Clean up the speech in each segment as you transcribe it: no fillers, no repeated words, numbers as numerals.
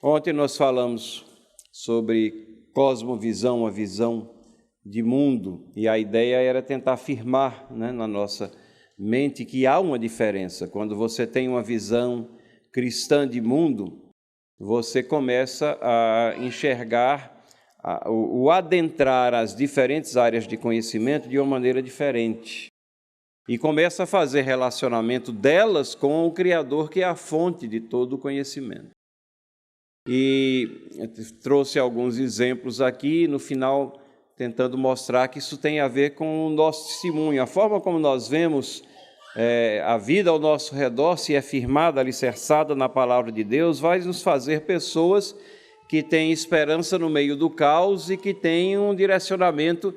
Ontem nós falamos sobre cosmovisão, uma visão de mundo, e a ideia era tentar afirmar, na nossa mente que há uma diferença. Quando você tem uma visão cristã de mundo, você começa a enxergar o adentrar as diferentes áreas de conhecimento de uma maneira diferente. E começa a fazer relacionamento delas com o Criador, que é a fonte de todo o conhecimento. E trouxe alguns exemplos aqui, no final, tentando mostrar que isso tem a ver com o nosso testemunho. A forma como nós vemos a vida ao nosso redor, se é firmada, alicerçada na palavra de Deus, vai nos fazer pessoas que têm esperança no meio do caos e que têm um direcionamento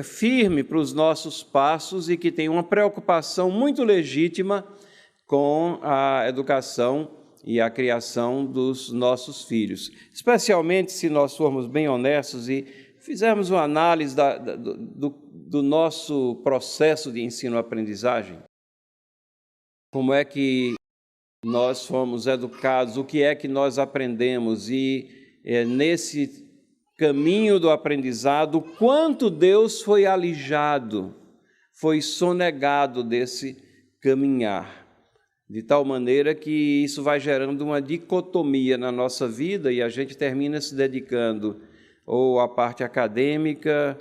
firme para os nossos passos e que têm uma preocupação muito legítima com a educação e a criação dos nossos filhos. Especialmente se nós formos bem honestos e fizermos uma análise do nosso processo de ensino-aprendizagem. Como é que nós fomos educados, o que é que nós aprendemos e nesse caminho do aprendizado, quanto Deus foi alijado, foi sonegado desse caminhar. De tal maneira que isso vai gerando uma dicotomia na nossa vida e a gente termina se dedicando ou à parte acadêmica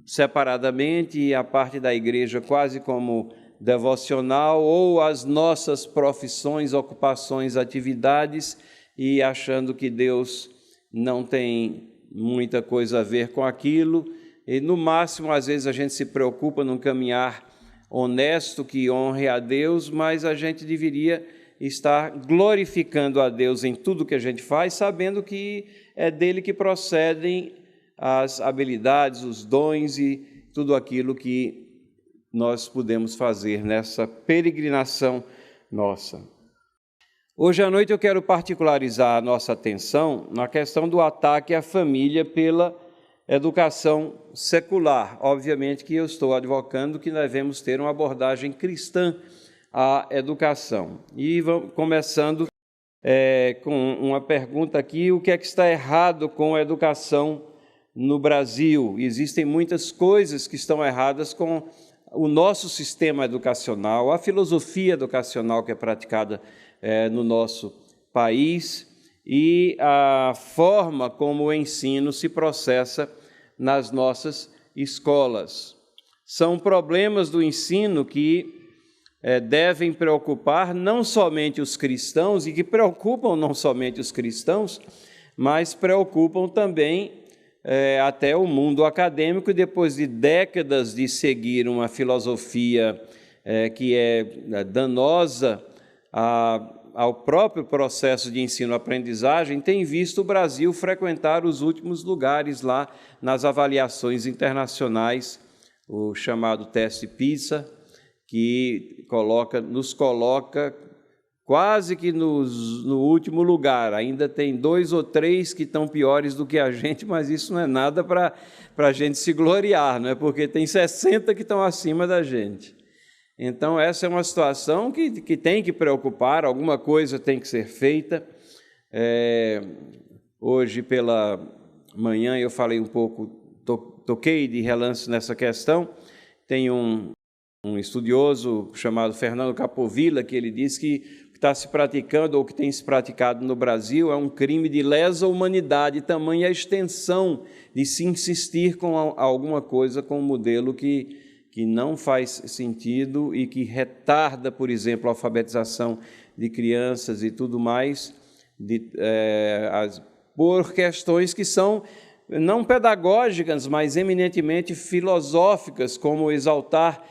separadamente e à parte da igreja quase como devocional, ou às nossas profissões, ocupações, atividades, e achando que Deus não tem muita coisa a ver com aquilo, e no máximo às vezes a gente se preocupa num caminhar honesto que honre a Deus, mas a gente deveria estar glorificando a Deus em tudo que a gente faz, sabendo que é dele que procedem as habilidades, os dons e tudo aquilo que nós podemos fazer nessa peregrinação nossa. Hoje à noite eu quero particularizar a nossa atenção na questão do ataque à família pela educação secular. Obviamente que eu estou advocando que nós devemos ter uma abordagem cristã à educação. E vamos começando com uma pergunta aqui: o que é que está errado com a educação no Brasil? Existem muitas coisas que estão erradas com o nosso sistema educacional, a filosofia educacional que é praticada no nosso país e a forma como o ensino se processa nas nossas escolas. São problemas do ensino que devem preocupar não somente os cristãos, e que preocupam não somente os cristãos, mas preocupam também até o mundo acadêmico, depois de décadas de seguir uma filosofia que é danosa ao próprio processo de ensino-aprendizagem, tem visto o Brasil frequentar os últimos lugares lá nas avaliações internacionais, o chamado teste PISA, que nos coloca quase que no último lugar. Ainda tem 2 ou 3 que estão piores do que a gente, mas isso não é nada para a gente se gloriar, não é? Porque tem 60 que estão acima da gente. Então, essa é uma situação que tem que preocupar, alguma coisa tem que ser feita. Hoje, pela manhã, eu falei um pouco, toquei de relance nessa questão. Tem um estudioso chamado Fernando Capovilla, que ele diz que o que está se praticando ou que tem se praticado no Brasil é um crime de lesa humanidade, tamanha a extensão de se insistir com alguma coisa, com um modelo que não faz sentido e que retarda, por exemplo, a alfabetização de crianças e tudo mais, por questões que são não pedagógicas, mas eminentemente filosóficas, como exaltar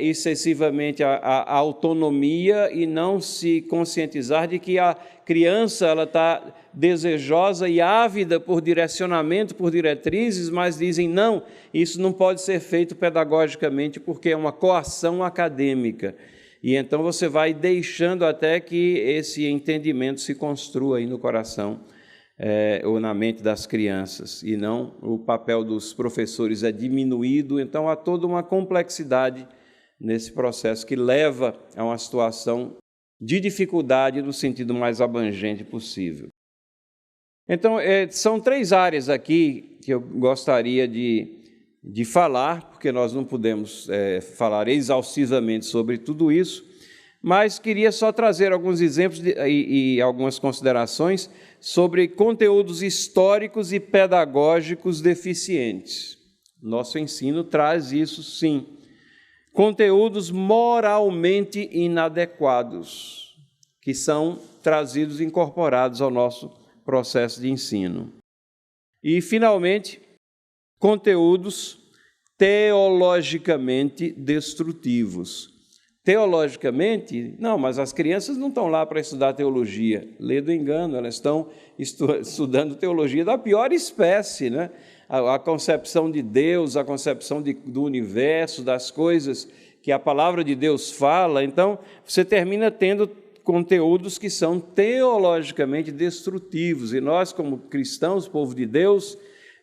excessivamente a autonomia e não se conscientizar de que a criança ela está desejosa e ávida por direcionamento, por diretrizes, mas dizem não, isso não pode ser feito pedagogicamente porque é uma coação acadêmica. E então você vai deixando até que esse entendimento se construa aí no coração ou na mente das crianças, e não o papel dos professores é diminuído. Então há toda uma complexidade nesse processo que leva a uma situação de dificuldade no sentido mais abrangente possível. Então, são 3 áreas aqui que eu gostaria de falar, porque nós não podemos falar exaustivamente sobre tudo isso, mas queria só trazer alguns exemplos e algumas considerações sobre conteúdos históricos e pedagógicos deficientes. Nosso ensino traz isso, sim. Conteúdos moralmente inadequados, que são trazidos e incorporados ao nosso processo de ensino. E, finalmente, conteúdos teologicamente destrutivos. Teologicamente, não, mas as crianças não estão lá para estudar teologia. Lê do engano, elas estão estudando teologia da pior espécie, né? A concepção de Deus, a concepção do universo, das coisas que a palavra de Deus fala. Então, você termina tendo conteúdos que são teologicamente destrutivos. E nós, como cristãos, povo de Deus,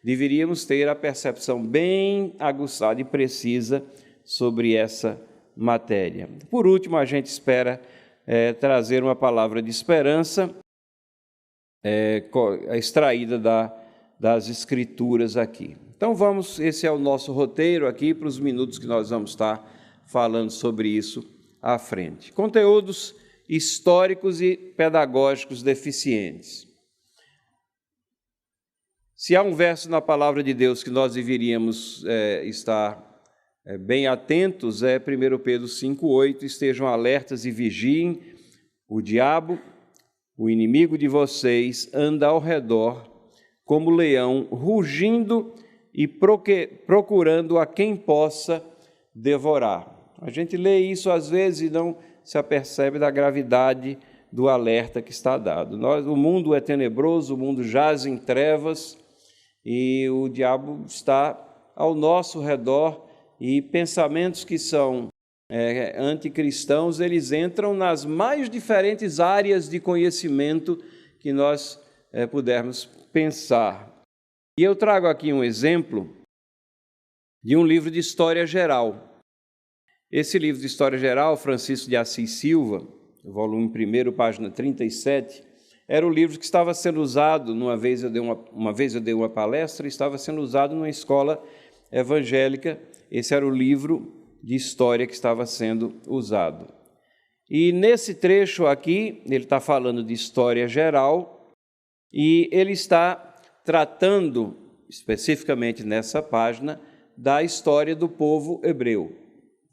deveríamos ter a percepção bem aguçada e precisa sobre essa matéria. Por último, a gente espera trazer uma palavra de esperança extraída das Escrituras aqui. Então esse é o nosso roteiro aqui para os minutos que nós vamos estar falando sobre isso à frente. Conteúdos históricos e pedagógicos deficientes. Se há um verso na palavra de Deus que nós deveríamos estar bem atentos, é 1 Pedro 5,8, estejam alertas e vigiem, o diabo, o inimigo de vocês, anda ao redor como leão, rugindo e procurando a quem possa devorar. A gente lê isso às vezes e não se apercebe da gravidade do alerta que está dado. O mundo é tenebroso, o mundo jaz em trevas e o diabo está ao nosso redor e pensamentos que são anticristãos, eles entram nas mais diferentes áreas de conhecimento que nós pudermos pensar. E eu trago aqui um exemplo de um livro de História Geral. Esse livro de História Geral, Francisco de Assis Silva, volume 1, página 37, era o livro que estava sendo usado, uma vez eu dei uma palestra, estava sendo usado numa escola evangélica. Esse era o livro de história que estava sendo usado. E nesse trecho aqui, ele está falando de história geral, e ele está tratando, especificamente nessa página, da história do povo hebreu,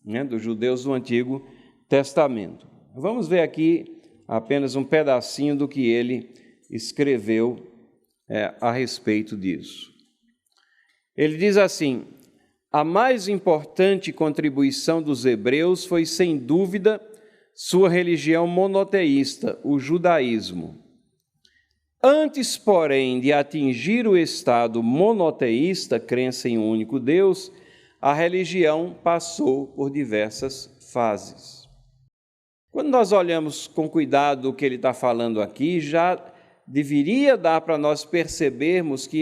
né, dos judeus do Antigo Testamento. Vamos ver aqui apenas um pedacinho do que ele escreveu a respeito disso. Ele diz assim: a mais importante contribuição dos hebreus foi, sem dúvida, sua religião monoteísta, o judaísmo. Antes, porém, de atingir o estado monoteísta, crença em um único Deus, a religião passou por diversas fases. Quando nós olhamos com cuidado o que ele está falando aqui, já deveria dar para nós percebermos que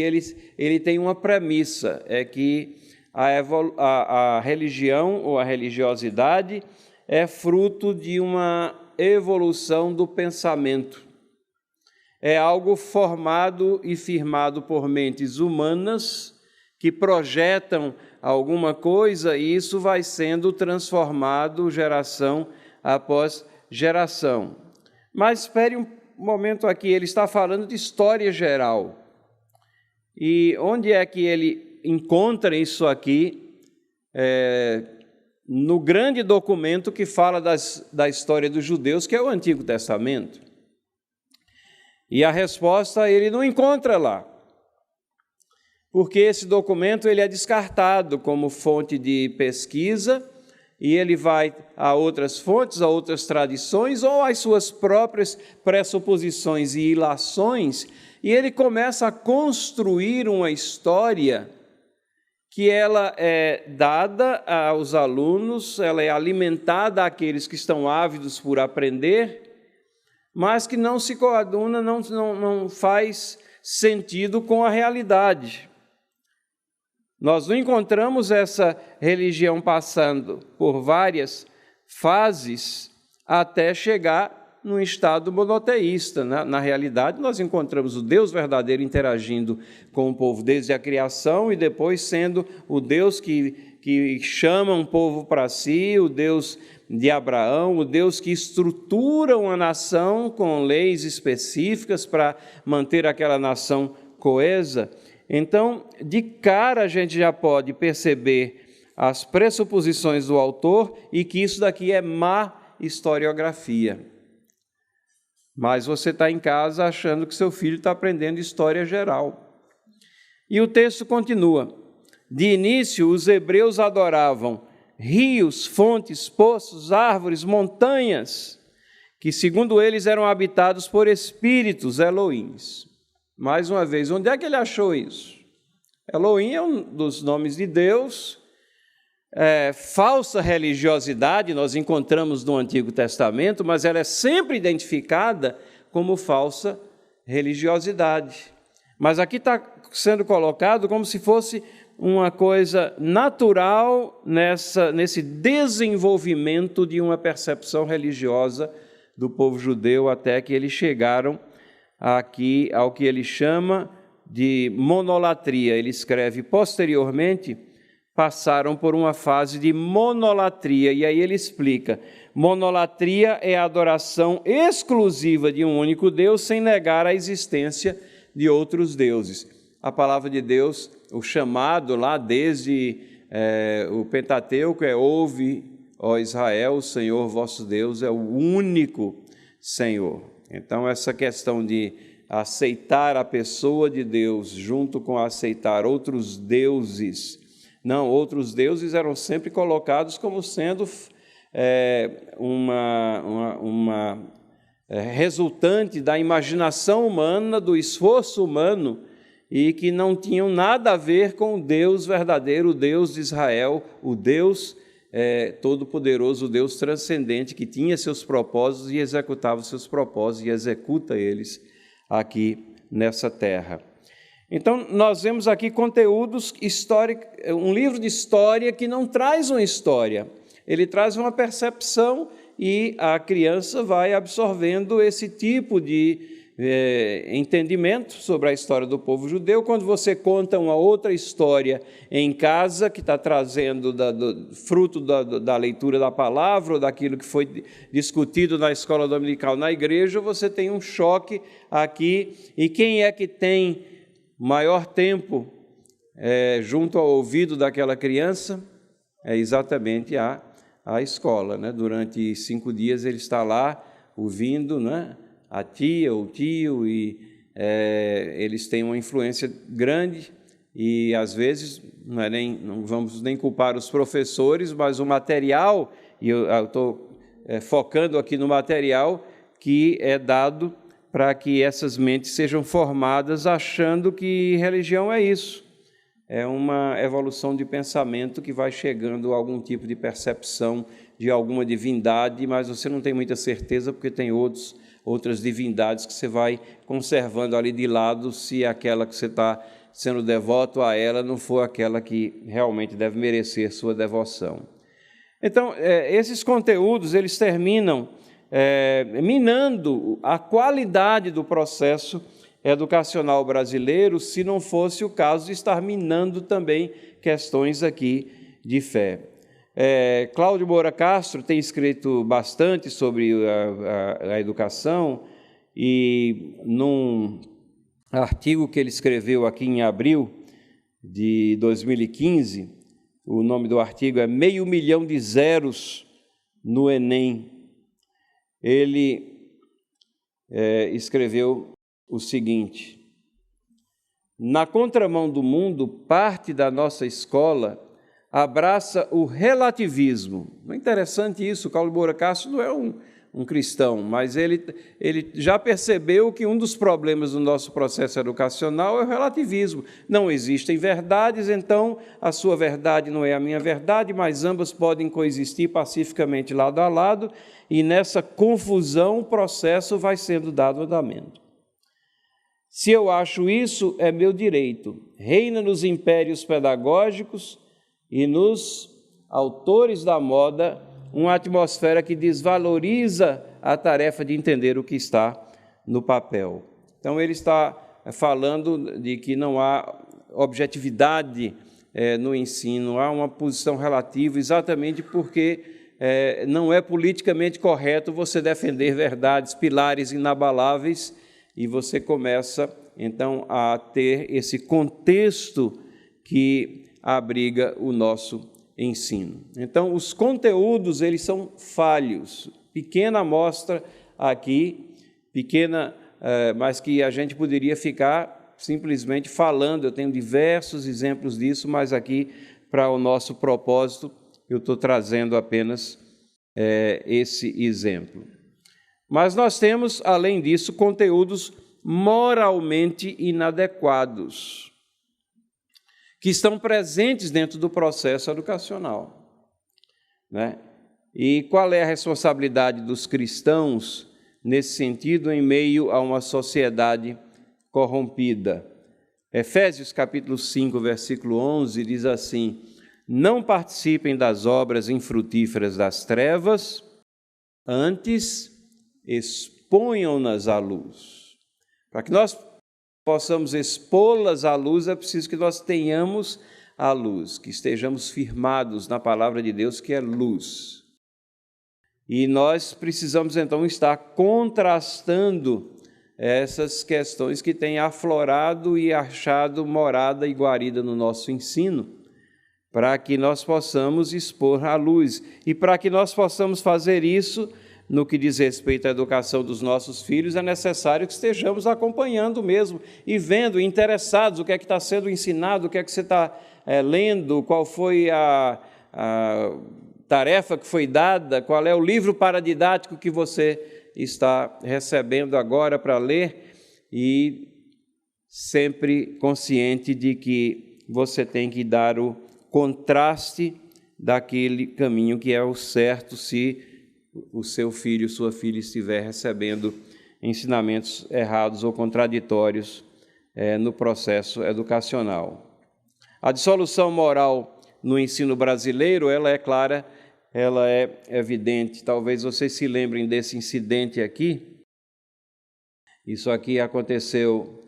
ele tem uma premissa, é que a religião ou a religiosidade é fruto de uma evolução do pensamento. É algo formado e firmado por mentes humanas que projetam alguma coisa e isso vai sendo transformado geração após geração. Mas espere um momento aqui, ele está falando de história geral. E onde é que ele encontra isso aqui? No grande documento que fala da história dos judeus, que é o Antigo Testamento. E a resposta ele não encontra lá, porque esse documento ele é descartado como fonte de pesquisa e ele vai a outras fontes, a outras tradições ou às suas próprias pressuposições e ilações, e ele começa a construir uma história que ela é dada aos alunos, ela é alimentada àqueles que estão ávidos por aprender, mas que não se coaduna, não faz sentido com a realidade. Nós não encontramos essa religião passando por várias fases até chegar num estado monoteísta. Na realidade, nós encontramos o Deus verdadeiro interagindo com o povo desde a criação e depois sendo o Deus que chama um povo para si, o Deus de Abraão, o Deus que estrutura uma nação com leis específicas para manter aquela nação coesa. Então, de cara, a gente já pode perceber as pressuposições do autor e que isso daqui é má historiografia. Mas você está em casa achando que seu filho está aprendendo história geral. E o texto continua. De início, os hebreus adoravam rios, fontes, poços, árvores, montanhas, que, segundo eles, eram habitados por espíritos, Elohims. Mais uma vez, onde é que ele achou isso? Elohim é um dos nomes de Deus. Falsa religiosidade nós encontramos no Antigo Testamento, mas ela é sempre identificada como falsa religiosidade. Mas aqui está sendo colocado como se fosse uma coisa natural nesse desenvolvimento de uma percepção religiosa do povo judeu, até que eles chegaram aqui ao que ele chama de monolatria. Ele escreve posteriormente, passaram por uma fase de monolatria, e aí ele explica: monolatria é a adoração exclusiva de um único Deus, sem negar a existência de outros deuses. A palavra de Deus, o chamado lá desde o Pentateuco ouve, ó Israel, o Senhor vosso Deus é o único Senhor. Então, essa questão de aceitar a pessoa de Deus junto com aceitar outros deuses, não, outros deuses eram sempre colocados como sendo uma resultante da imaginação humana, do esforço humano, e que não tinham nada a ver com o Deus verdadeiro, o Deus de Israel, o Deus todo-poderoso, o Deus transcendente, que tinha seus propósitos e executava seus propósitos e executa eles aqui nessa terra. Então, nós vemos aqui conteúdos históricos, um livro de história que não traz uma história, ele traz uma percepção e a criança vai absorvendo esse tipo de entendimento sobre a história do povo judeu. Quando você conta uma outra história em casa, que está trazendo fruto da leitura da palavra, ou daquilo que foi discutido na escola dominical na igreja, você tem um choque aqui. E quem é que tem maior tempo junto ao ouvido daquela criança? É exatamente a escola, né? Durante 5 dias ele está lá ouvindo, né? A tia, o tio, e eles têm uma influência grande e, às vezes, não vamos nem culpar os professores, mas o material, e eu estou focando aqui no material que é dado para que essas mentes sejam formadas achando que religião é isso. É uma evolução de pensamento que vai chegando a algum tipo de percepção de alguma divindade, mas você não tem muita certeza porque tem outras divindades que você vai conservando ali de lado, se aquela que você está sendo devoto a ela não for aquela que realmente deve merecer sua devoção. Então, esses conteúdos, eles terminam minando a qualidade do processo educacional brasileiro, se não fosse o caso de estar minando também questões aqui de fé. Cláudio Moura Castro tem escrito bastante sobre a educação, e num artigo que ele escreveu aqui em abril de 2015, o nome do artigo é 500 mil de zeros no Enem. Ele escreveu o seguinte: na contramão do mundo, parte da nossa escola abraça o relativismo. É interessante isso, Cláudio Moura Castro não é um cristão, mas ele já percebeu que um dos problemas do nosso processo educacional é o relativismo. Não existem verdades, então a sua verdade não é a minha verdade, mas ambas podem coexistir pacificamente lado a lado, e nessa confusão o processo vai sendo dado andamento. Se eu acho isso, é meu direito. Reina nos impérios pedagógicos e nos autores da moda uma atmosfera que desvaloriza a tarefa de entender o que está no papel. Então, ele está falando de que não há objetividade no ensino, há uma posição relativa, exatamente porque não é politicamente correto você defender verdades, pilares inabaláveis, e você começa, então, a ter esse contexto que abriga o nosso ensino. Então, os conteúdos, eles são falhos. Pequena amostra aqui, pequena, mas que a gente poderia ficar simplesmente falando. Eu tenho diversos exemplos disso, mas aqui, para o nosso propósito, eu estou trazendo apenas esse exemplo. Mas nós temos, além disso, conteúdos moralmente inadequados, que estão presentes dentro do processo educacional, né? E qual é a responsabilidade dos cristãos nesse sentido, em meio a uma sociedade corrompida? Efésios capítulo 5, versículo 11, diz assim: não participem das obras infrutíferas das trevas, antes exponham-nas à luz. Para que nós possamos expô-las à luz, é preciso que nós tenhamos a luz, que estejamos firmados na palavra de Deus, que é luz. E nós precisamos, então, estar contrastando essas questões que têm aflorado e achado morada e guarida no nosso ensino, para que nós possamos expor à luz. E para que nós possamos fazer isso, no que diz respeito à educação dos nossos filhos, é necessário que estejamos acompanhando mesmo e vendo, interessados, o que é que está sendo ensinado, o que é que você está lendo, qual foi a tarefa que foi dada, qual é o livro paradidático que você está recebendo agora para ler, e sempre consciente de que você tem que dar o contraste daquele caminho que é o certo, se o seu filho, sua filha estiver recebendo ensinamentos errados ou contraditórios no processo educacional. A dissolução moral no ensino brasileiro, ela é clara, ela é evidente. Talvez vocês se lembrem desse incidente aqui. Isso aqui aconteceu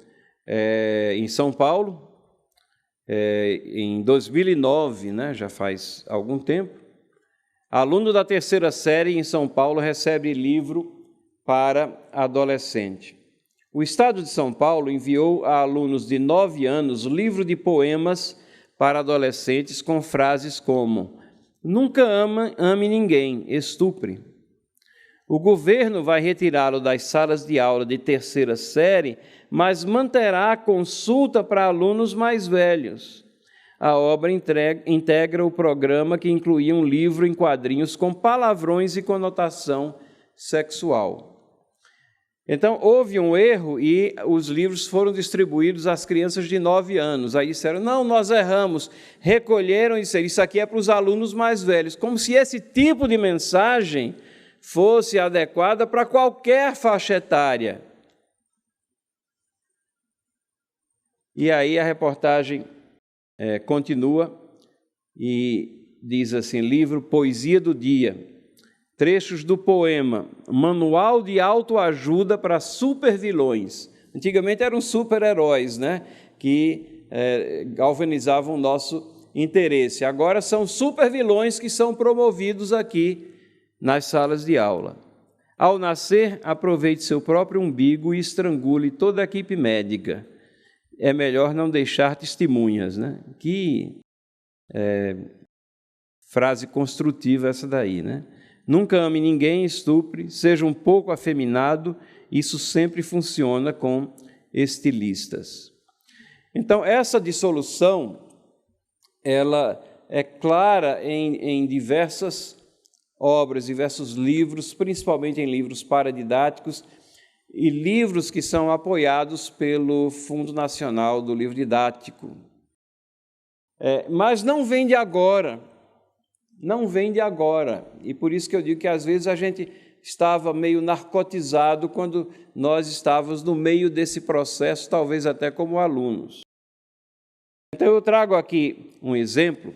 em São Paulo, em 2009, né? Já faz algum tempo. Aluno da terceira série em São Paulo recebe livro para adolescente. O Estado de São Paulo enviou a alunos de 9 anos livro de poemas para adolescentes com frases como: nunca ame ninguém, estupre. O governo vai retirá-lo das salas de aula de terceira série, mas manterá a consulta para alunos mais velhos. A obra integra o programa, que incluía um livro em quadrinhos com palavrões e conotação sexual. Então, houve um erro e os livros foram distribuídos às crianças de 9 anos. Aí disseram: não, nós erramos. Recolheram e disseram: isso aqui é para os alunos mais velhos. Como se esse tipo de mensagem fosse adequada para qualquer faixa etária. E aí a reportagem continua e diz assim: livro Poesia do Dia, trechos do poema Manual de Autoajuda para Supervilões. Antigamente eram super-heróis, né, que galvanizavam o nosso interesse. Agora são supervilões que são promovidos aqui nas salas de aula. Ao nascer, aproveite seu próprio umbigo e estrangule toda a equipe médica. É melhor não deixar testemunhas, né? Que frase construtiva essa daí, né? Nunca ame ninguém, estupre, seja um pouco afeminado. Isso sempre funciona com estilistas. Então, essa dissolução, ela é clara em diversas obras, diversos livros, principalmente em livros paradidáticos, e livros que são apoiados pelo Fundo Nacional do Livro Didático. Mas não vem de agora, e por isso que eu digo que às vezes a gente estava meio narcotizado quando nós estávamos no meio desse processo, talvez até como alunos. Então eu trago aqui um exemplo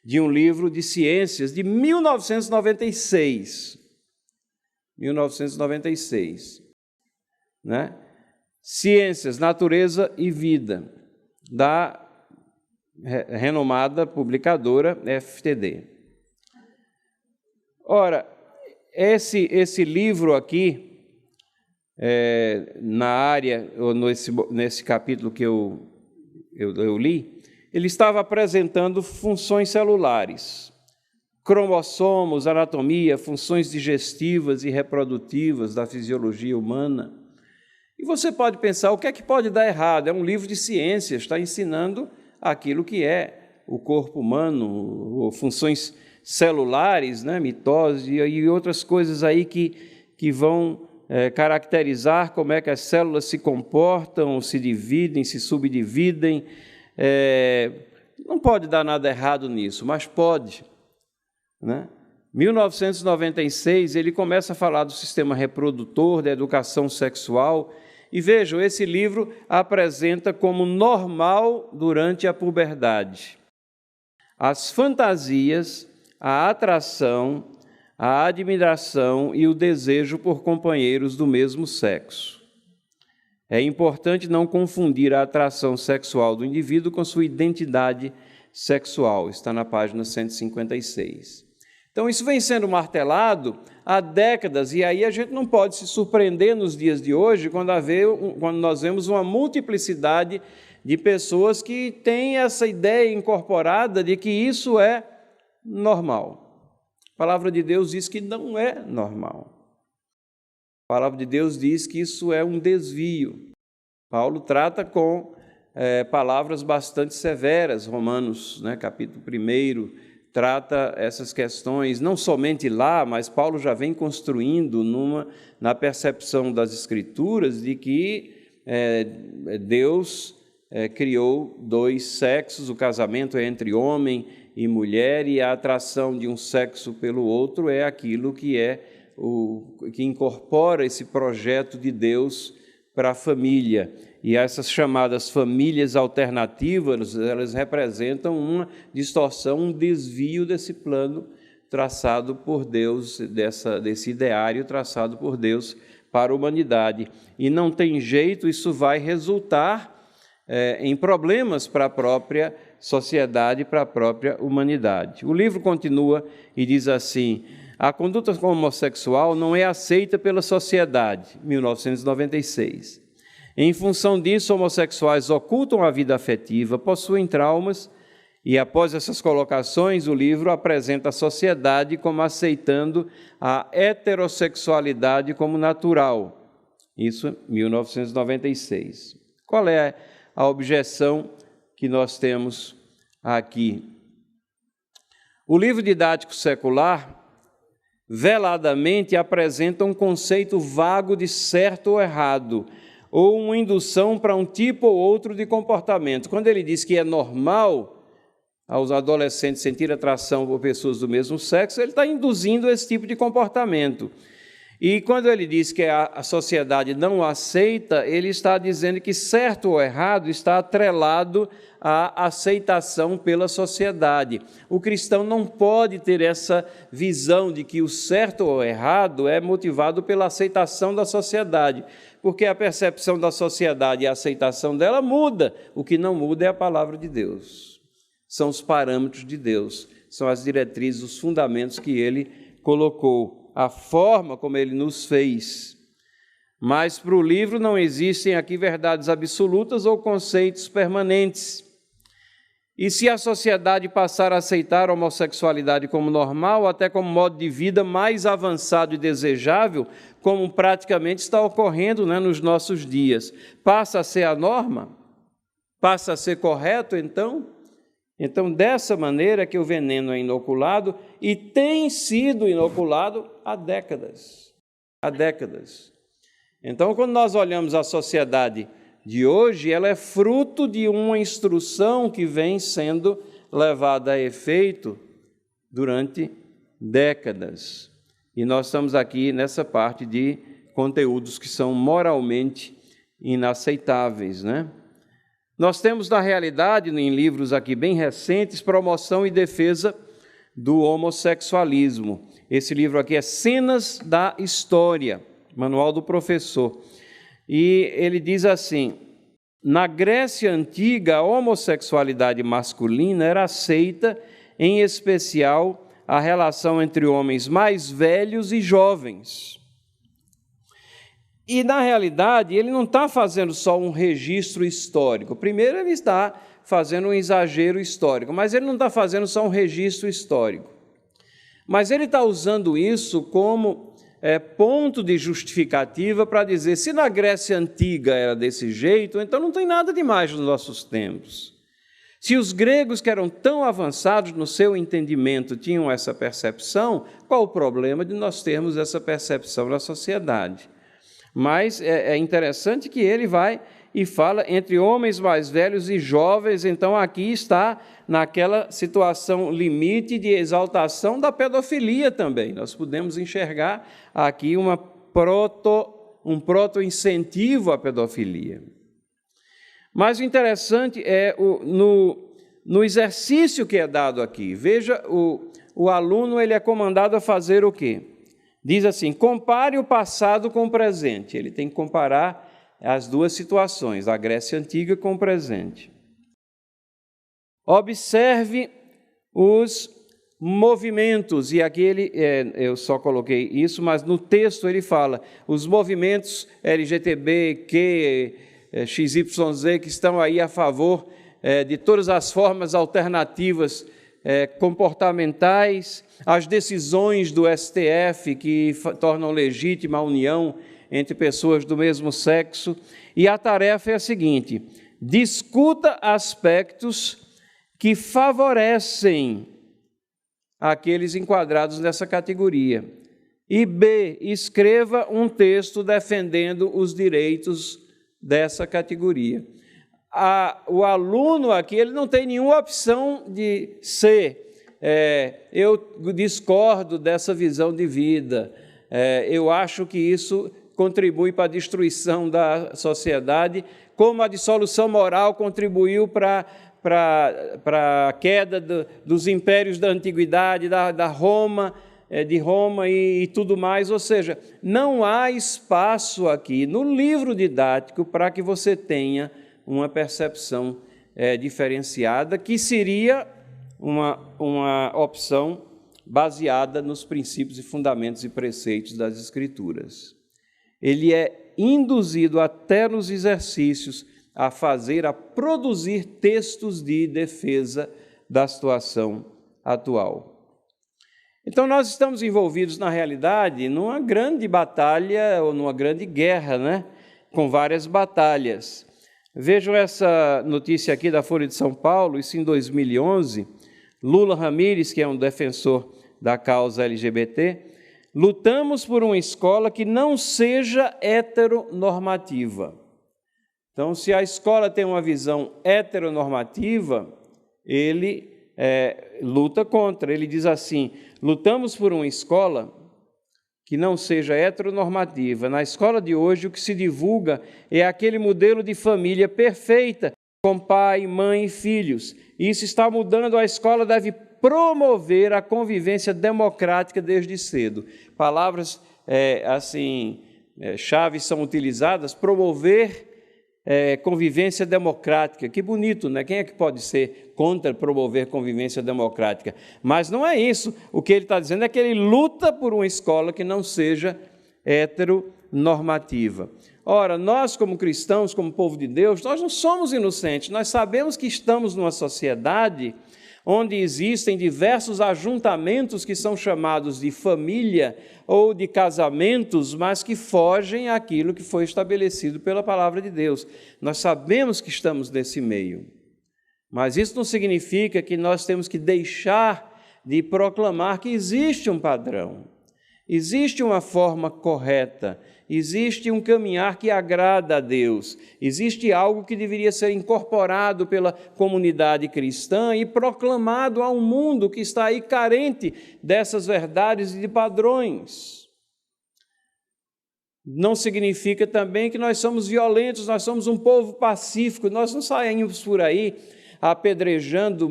de um livro de ciências de 1996. 1996, né? Ciências, Natureza e Vida, da renomada publicadora FTD. Ora, esse livro aqui, na área, ou nesse capítulo que eu li, ele estava apresentando funções celulares, cromossomos, anatomia, funções digestivas e reprodutivas da fisiologia humana. E você pode pensar, o que é que pode dar errado? É um livro de ciências, está ensinando aquilo que é o corpo humano, funções celulares, né, mitose e outras coisas aí que vão caracterizar como é que as células se comportam, se dividem, se subdividem. Não pode dar nada errado nisso, mas pode, né? 1996, ele começa a falar do sistema reprodutor, da educação sexual, e vejam, esse livro apresenta como normal durante a puberdade as fantasias, a atração, a admiração e o desejo por companheiros do mesmo sexo. É importante não confundir a atração sexual do indivíduo com sua identidade sexual, está na página 156. Então, isso vem sendo martelado há décadas, e aí a gente não pode se surpreender nos dias de hoje quando nós vemos uma multiplicidade de pessoas que têm essa ideia incorporada de que isso é normal. A palavra de Deus diz que não é normal. A palavra de Deus diz que isso é um desvio. Paulo trata com palavras bastante severas, Romanos, né, capítulo 1, trata essas questões, não somente lá, mas Paulo já vem construindo na percepção das Escrituras de que Deus criou dois sexos, o casamento é entre homem e mulher, e a atração de um sexo pelo outro é aquilo que que incorpora esse projeto de Deus para a família. E essas chamadas famílias alternativas, elas representam uma distorção, um desvio desse plano traçado por Deus, desse ideário traçado por Deus para a humanidade. E não tem jeito, isso vai resultar em problemas para a própria sociedade, para a própria humanidade. O livro continua e diz assim: a conduta homossexual não é aceita pela sociedade, 1996. Em função disso, homossexuais ocultam a vida afetiva, possuem traumas, e após essas colocações, o livro apresenta a sociedade como aceitando a heterossexualidade como natural. Isso, 1996. Qual é a objeção que nós temos aqui? O livro didático secular veladamente apresenta um conceito vago de certo ou errado, ou uma indução para um tipo ou outro de comportamento. Quando ele diz que é normal aos adolescentes sentir atração por pessoas do mesmo sexo, ele está induzindo esse tipo de comportamento. E quando ele diz que a sociedade não aceita, ele está dizendo que certo ou errado está atrelado à aceitação pela sociedade. O cristão não pode ter essa visão de que o certo ou errado é motivado pela aceitação da sociedade, porque a percepção da sociedade e a aceitação dela muda. O que não muda é a palavra de Deus. São os parâmetros de Deus, são as diretrizes, os fundamentos que Ele colocou, a forma como Ele nos fez. Mas para o livro não existem aqui verdades absolutas ou conceitos permanentes. E se a sociedade passar a aceitar a homossexualidade como normal, até como modo de vida mais avançado e desejável, como praticamente está ocorrendo, né, nos nossos dias, passa a ser a norma? Passa a ser correto, então? Então, dessa maneira que o veneno é inoculado, e tem sido inoculado há décadas. Há décadas. Então, quando nós olhamos a sociedade de hoje, ela é fruto de uma instrução que vem sendo levada a efeito durante décadas. E nós estamos aqui nessa parte de conteúdos que são moralmente inaceitáveis, né? Nós temos, na realidade, em livros aqui bem recentes, promoção e defesa do homossexualismo. Esse livro aqui é Cenas da História, Manual do Professor. E ele diz assim: na Grécia Antiga, a homossexualidade masculina era aceita, em especial a relação entre homens mais velhos e jovens. E, na realidade, ele não está fazendo só um registro histórico. Primeiro, ele está fazendo um exagero histórico, mas ele não está fazendo só um registro histórico. Mas ele está usando isso como ponto de justificativa para dizer, se na Grécia Antiga era desse jeito, então não tem nada demais nos nossos tempos. Se os gregos, que eram tão avançados no seu entendimento, tinham essa percepção, qual o problema de nós termos essa percepção na sociedade? Mas é interessante que ele vai e fala entre homens mais velhos e jovens, então aqui está naquela situação limite de exaltação da pedofilia também. Nós podemos enxergar aqui um proto-incentivo à pedofilia. Mas o interessante é no exercício que é dado aqui. Veja, o aluno ele é comandado a fazer o quê? Diz assim, compare o passado com o presente. Ele tem que comparar as duas situações, a Grécia Antiga com o presente. Observe os movimentos, e aqui eu só coloquei isso, mas no texto ele fala, os movimentos LGBTQ, XYZ, que estão aí a favor de todas as formas alternativas comportamentais, as decisões do STF que tornam legítima a união entre pessoas do mesmo sexo, e a tarefa é a seguinte: discuta aspectos que favorecem aqueles enquadrados nessa categoria. E B, escreva um texto defendendo os direitos dessa categoria. O aluno aqui ele não tem nenhuma opção de ser eu discordo dessa visão de vida, eu acho que isso contribui para a destruição da sociedade, como a dissolução moral contribuiu para a queda dos impérios da antiguidade, da Roma, de Roma e tudo mais. Ou seja, não há espaço aqui no livro didático para que você tenha uma percepção diferenciada, que seria uma opção baseada nos princípios e fundamentos e preceitos das Escrituras. Ele é induzido até nos exercícios a produzir textos de defesa da situação atual. Então, nós estamos envolvidos, na realidade, numa grande batalha, ou numa grande guerra, né? Com várias batalhas. Vejam essa notícia aqui da Folha de São Paulo, isso em 2011, Lula Ramírez, que é um defensor da causa LGBT, lutamos por uma escola que não seja heteronormativa. Então, se a escola tem uma visão heteronormativa, ele luta contra. Ele diz assim, lutamos por uma escola que não seja heteronormativa. Na escola de hoje, o que se divulga é aquele modelo de família perfeita, com pai, mãe e filhos. Isso está mudando, a escola deve promover a convivência democrática desde cedo. Palavras chaves são utilizadas, promover convivência democrática. Que bonito, né? Quem é que pode ser contra promover convivência democrática? Mas não é isso. O que ele está dizendo é que ele luta por uma escola que não seja heteronormativa. Ora, nós como cristãos, como povo de Deus, nós não somos inocentes. Nós sabemos que estamos numa sociedade onde existem diversos ajuntamentos que são chamados de família ou de casamentos, mas que fogem àquilo que foi estabelecido pela palavra de Deus. Nós sabemos que estamos nesse meio, mas isso não significa que nós temos que deixar de proclamar que existe um padrão, existe uma forma correta, existe um caminhar que agrada a Deus, existe algo que deveria ser incorporado pela comunidade cristã e proclamado a um mundo que está aí carente dessas verdades e de padrões. não significa também que nós somos violentos, nós somos um povo pacífico, nós não saímos por aí apedrejando,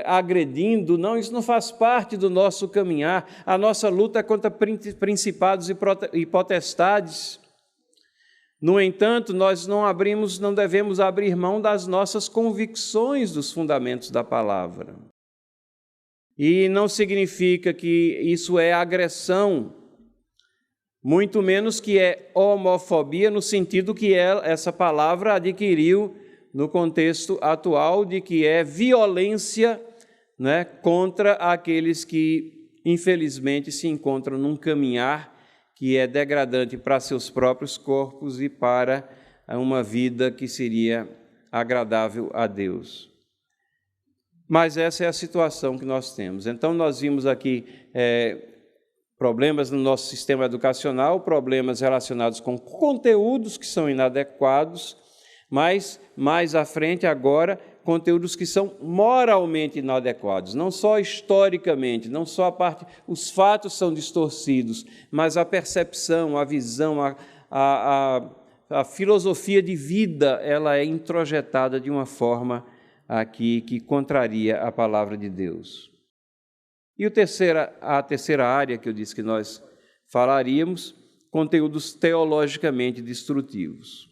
agredindo, não, isso não faz parte do nosso caminhar. A nossa luta é contra principados e potestades. No entanto, nós não devemos abrir mão das nossas convicções dos fundamentos da palavra. E não significa que isso é agressão, muito menos que é homofobia, no sentido que essa palavra adquiriu no contexto atual de que é violência, né, contra aqueles que, infelizmente, se encontram num caminhar que é degradante para seus próprios corpos e para uma vida que seria agradável a Deus. Mas essa é a situação que nós temos. Então, nós vimos aqui problemas no nosso sistema educacional, problemas relacionados com conteúdos que são inadequados, mas, mais à frente, agora, conteúdos que são moralmente inadequados, não só historicamente, não só a parte, os fatos são distorcidos, mas a percepção, a visão, a filosofia de vida, ela é introjetada de uma forma aqui que contraria a palavra de Deus. E a terceira área que eu disse que nós falaríamos, conteúdos teologicamente destrutivos.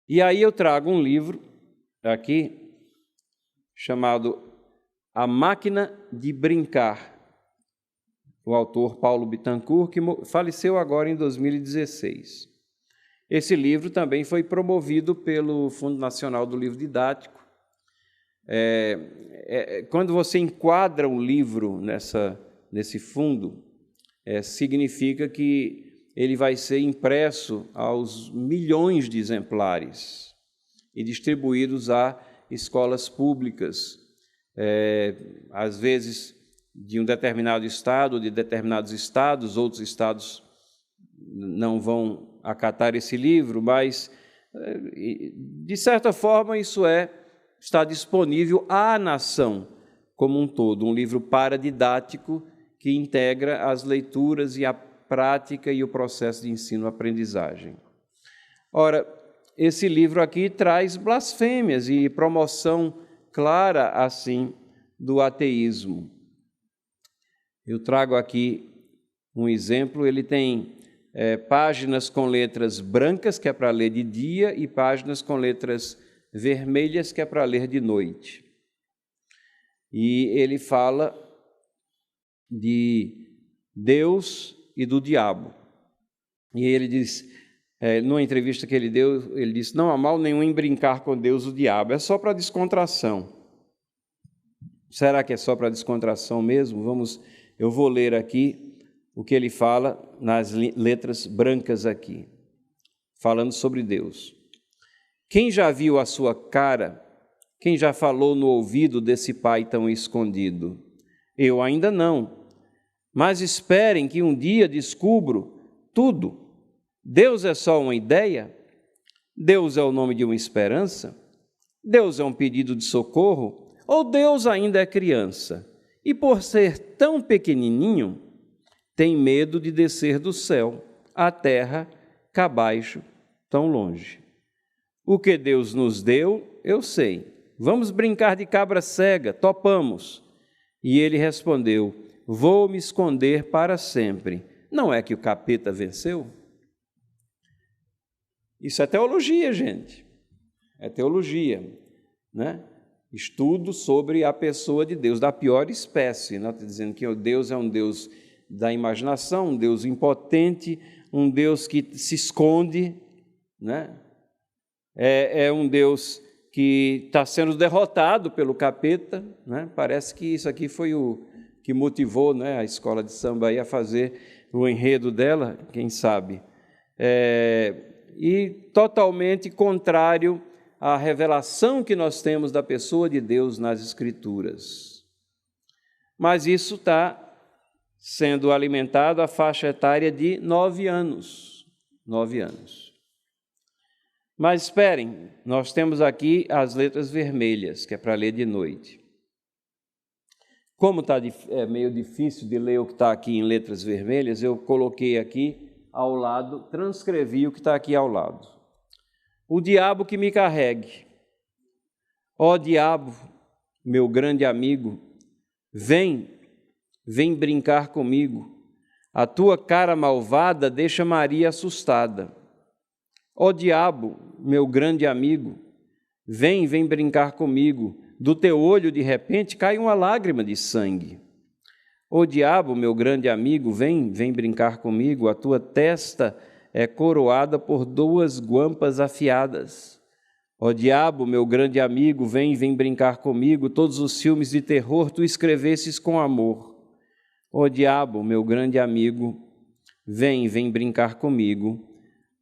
E aí eu trago um livro aqui chamado A Máquina de Brincar, o autor Paulo Bittencourt, que faleceu agora em 2016. Esse livro também foi promovido pelo Fundo Nacional do Livro Didático. Quando você enquadra um livro nesse fundo, significa que ele vai ser impresso aos milhões de exemplares e distribuídos a escolas públicas, às vezes de um determinado estado, de determinados estados, outros estados não vão acatar esse livro, mas, de certa forma, isso está disponível à nação como um todo, um livro paradidático que integra as leituras e a prática e o processo de ensino-aprendizagem. Ora, esse livro aqui traz blasfêmias e promoção clara, assim, do ateísmo. Eu trago aqui um exemplo, ele tem páginas com letras brancas, que é para ler de dia, e páginas com letras vermelhas, que é para ler de noite. E ele fala de Deus e do diabo. E ele diz, numa entrevista que ele deu, ele disse, não há mal nenhum em brincar com Deus e o diabo, é só para descontração. Será que é só para descontração mesmo? Eu vou ler aqui o que ele fala nas letras brancas aqui, falando sobre Deus. Quem já viu a sua cara? Quem já falou no ouvido desse Pai tão escondido? Eu ainda não. Mas esperem que um dia descubro tudo. Deus é só uma ideia? Deus é o nome de uma esperança? Deus é um pedido de socorro? Ou Deus ainda é criança? E por ser tão pequenininho, tem medo de descer do céu à terra, cá abaixo, tão longe. O que Deus nos deu, eu sei. Vamos brincar de cabra cega, topamos. E ele respondeu, vou me esconder para sempre. Não é que o capeta venceu? Isso é teologia, gente. É teologia, né? Estudo sobre a pessoa de Deus, da pior espécie. Não estou dizendo que Deus é um Deus da imaginação, um Deus impotente, um Deus que se esconde, né? É um Deus que está sendo derrotado pelo capeta, né? Parece que isso aqui foi o que motivou, né, a escola de samba aí a fazer o enredo dela, quem sabe. E totalmente contrário à revelação que nós temos da pessoa de Deus nas Escrituras. Mas isso está sendo alimentado à faixa etária de 9 anos. 9 anos. Mas esperem, nós temos aqui as letras vermelhas, que é para ler de noite. Como é meio difícil de ler o que está aqui em letras vermelhas, eu coloquei aqui ao lado, transcrevi o que está aqui ao lado. O diabo que me carregue. Ó diabo, meu grande amigo, vem brincar comigo. A tua cara malvada deixa Maria assustada. Ó diabo, meu grande amigo, vem brincar comigo. Do teu olho, de repente, cai uma lágrima de sangue. Ó diabo, meu grande amigo, vem brincar comigo. A tua testa é coroada por 2 guampas afiadas. Ó diabo, meu grande amigo, vem brincar comigo. Todos os filmes de terror tu escrevesses com amor. Ó diabo, meu grande amigo, vem brincar comigo.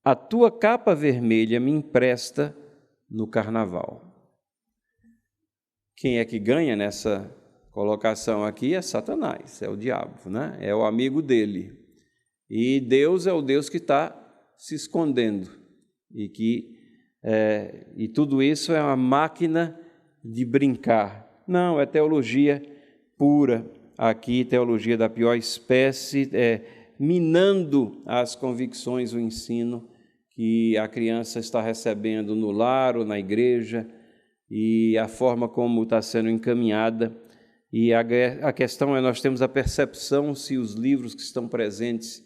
A tua capa vermelha me empresta no carnaval. Quem é que ganha nessa colocação aqui é Satanás, é o diabo, né? É o amigo dele. E Deus é o Deus que está se escondendo. E tudo isso é uma máquina de brincar. Não, é teologia pura. Aqui, teologia da pior espécie, minando as convicções, o ensino que a criança está recebendo no lar ou na igreja, e a forma como está sendo encaminhada. E a questão é, nós temos a percepção se os livros que estão presentes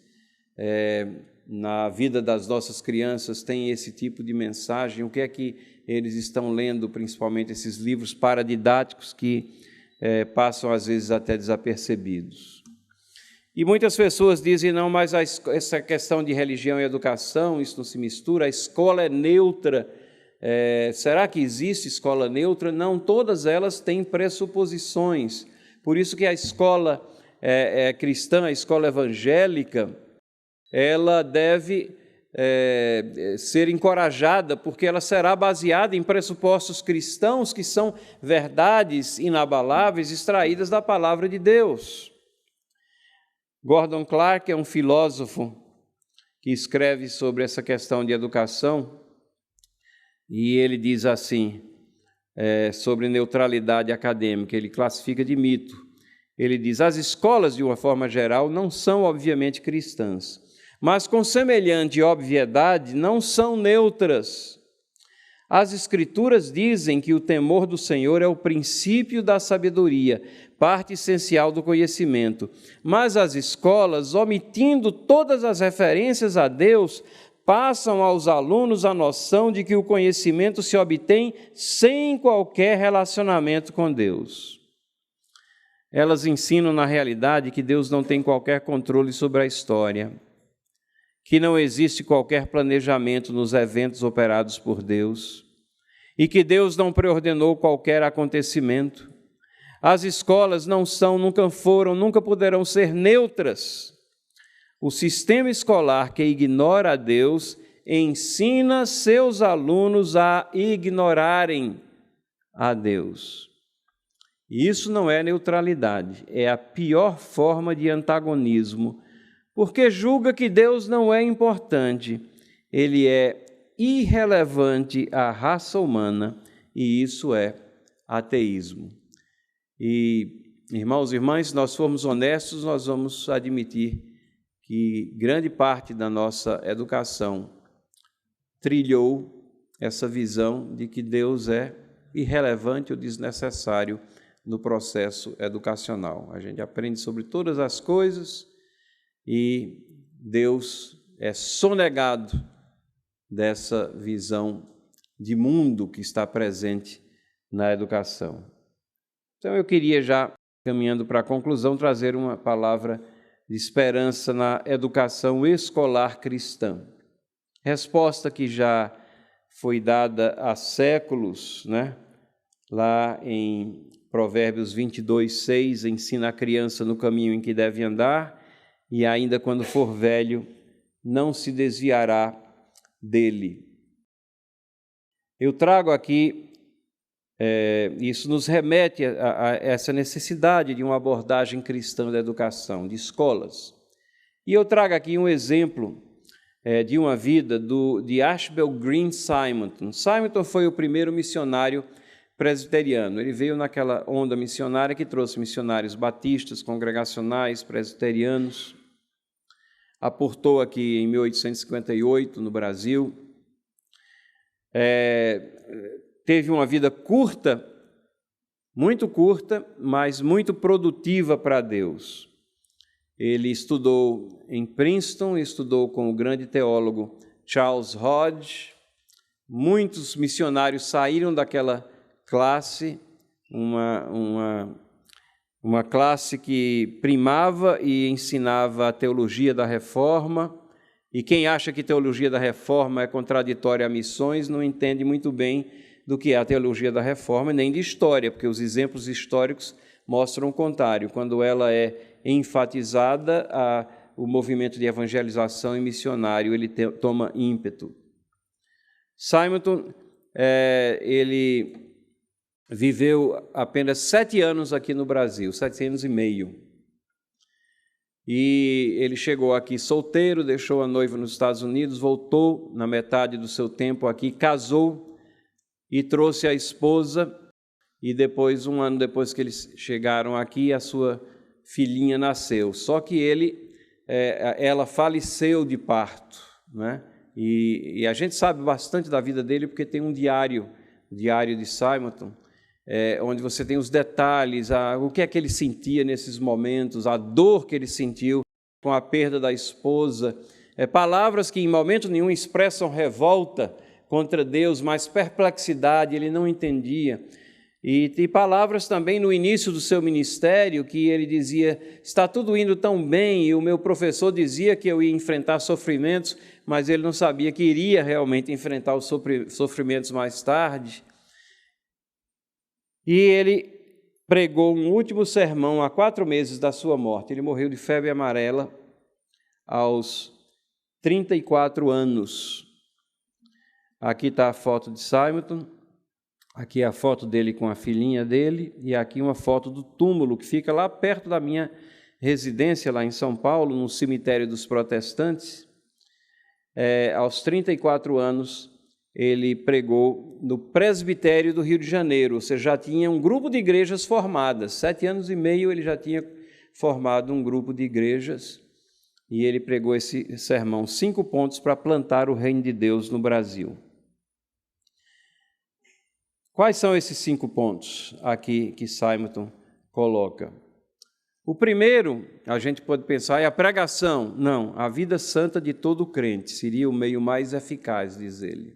na vida das nossas crianças têm esse tipo de mensagem, o que é que eles estão lendo, principalmente esses livros paradidáticos que passam às vezes até desapercebidos. E muitas pessoas dizem, não, mas essa questão de religião e educação, isso não se mistura, a escola é neutra. Será que existe escola neutra? Não, todas elas têm pressuposições. Por isso que a escola cristã, a escola evangélica, ela deve ser encorajada, porque ela será baseada em pressupostos cristãos que são verdades inabaláveis, extraídas da palavra de Deus. Gordon Clark é um filósofo que escreve sobre essa questão de educação, e ele diz assim, sobre neutralidade acadêmica, ele classifica de mito. Ele diz, as escolas, de uma forma geral, não são obviamente cristãs, mas com semelhante obviedade não são neutras. As Escrituras dizem que o temor do Senhor é o princípio da sabedoria, parte essencial do conhecimento. Mas as escolas, omitindo todas as referências a Deus, passam aos alunos a noção de que o conhecimento se obtém sem qualquer relacionamento com Deus. Elas ensinam, na realidade, que Deus não tem qualquer controle sobre a história, que não existe qualquer planejamento nos eventos operados por Deus e que Deus não preordenou qualquer acontecimento. As escolas não são, nunca foram, nunca poderão ser neutras. O sistema escolar que ignora a Deus ensina seus alunos a ignorarem a Deus. E isso não é neutralidade, é a pior forma de antagonismo, porque julga que Deus não é importante, ele é irrelevante à raça humana, e isso é ateísmo. E, irmãos e irmãs, se nós formos honestos, nós vamos admitir que grande parte da nossa educação trilhou essa visão de que Deus é irrelevante ou desnecessário no processo educacional. A gente aprende sobre todas as coisas e Deus é sonegado dessa visão de mundo que está presente na educação. Então eu queria já, caminhando para a conclusão, trazer uma palavra de esperança na educação escolar cristã. Resposta que já foi dada há séculos, né? Lá em Provérbios 22:6, ensina a criança no caminho em que deve andar, e ainda quando for velho, não se desviará dele. Eu trago aqui, isso nos remete a essa necessidade de uma abordagem cristã da educação, de escolas. E eu trago aqui um exemplo de uma vida de Ashbel Green Simonton. Simonton foi o primeiro missionário presbiteriano. Ele veio naquela onda missionária que trouxe missionários batistas, congregacionais, presbiterianos. aportou aqui em 1858 no Brasil. Teve uma vida curta, mas muito produtiva para Deus. Ele estudou em Princeton, estudou com o grande teólogo Charles Hodge. Muitos missionários saíram daquela classe, uma classe que primava e ensinava a teologia da reforma. E quem acha que teologia da reforma é contraditória a missões não entende muito bem do que é a teologia da reforma, nem de história, porque os exemplos históricos mostram o contrário. Quando ela é enfatizada, o movimento de evangelização e missionário ele toma ímpeto. Simonton, ele viveu apenas 7 anos aqui no Brasil, 7 anos e meio. E ele chegou aqui solteiro, deixou a noiva nos Estados Unidos, voltou na metade do seu tempo aqui, casou e trouxe a esposa. E depois, 1 ano depois que eles chegaram aqui, a sua filhinha nasceu. Só que ela faleceu de parto, né? E a gente sabe bastante da vida dele porque tem um diário, o diário de Simonton, onde você tem os detalhes, o que é que ele sentia nesses momentos, a dor que ele sentiu com a perda da esposa, palavras que em momento nenhum expressam revolta contra Deus, mas perplexidade, ele não entendia. E palavras também no início do seu ministério, que ele dizia, está tudo indo tão bem, e o meu professor dizia que eu ia enfrentar sofrimentos, mas ele não sabia que iria realmente enfrentar os sofrimentos mais tarde. E ele pregou um último sermão há 4 meses da sua morte. Ele morreu de febre amarela aos 34 anos. Aqui está a foto de Simonton. Aqui é a foto dele com a filhinha dele, e aqui uma foto do túmulo, que fica lá perto da minha residência, lá em São Paulo, no cemitério dos protestantes. Aos 34 anos, ele pregou no presbitério do Rio de Janeiro, ou seja, já tinha um grupo de igrejas formadas. 7 anos e meio ele já tinha formado um grupo de igrejas, e ele pregou esse sermão, 5 pontos para plantar o reino de Deus no Brasil. Quais são esses 5 pontos aqui que Simonton coloca? O primeiro, a gente pode pensar, é a pregação. Não, a vida santa de todo crente seria o meio mais eficaz, diz ele.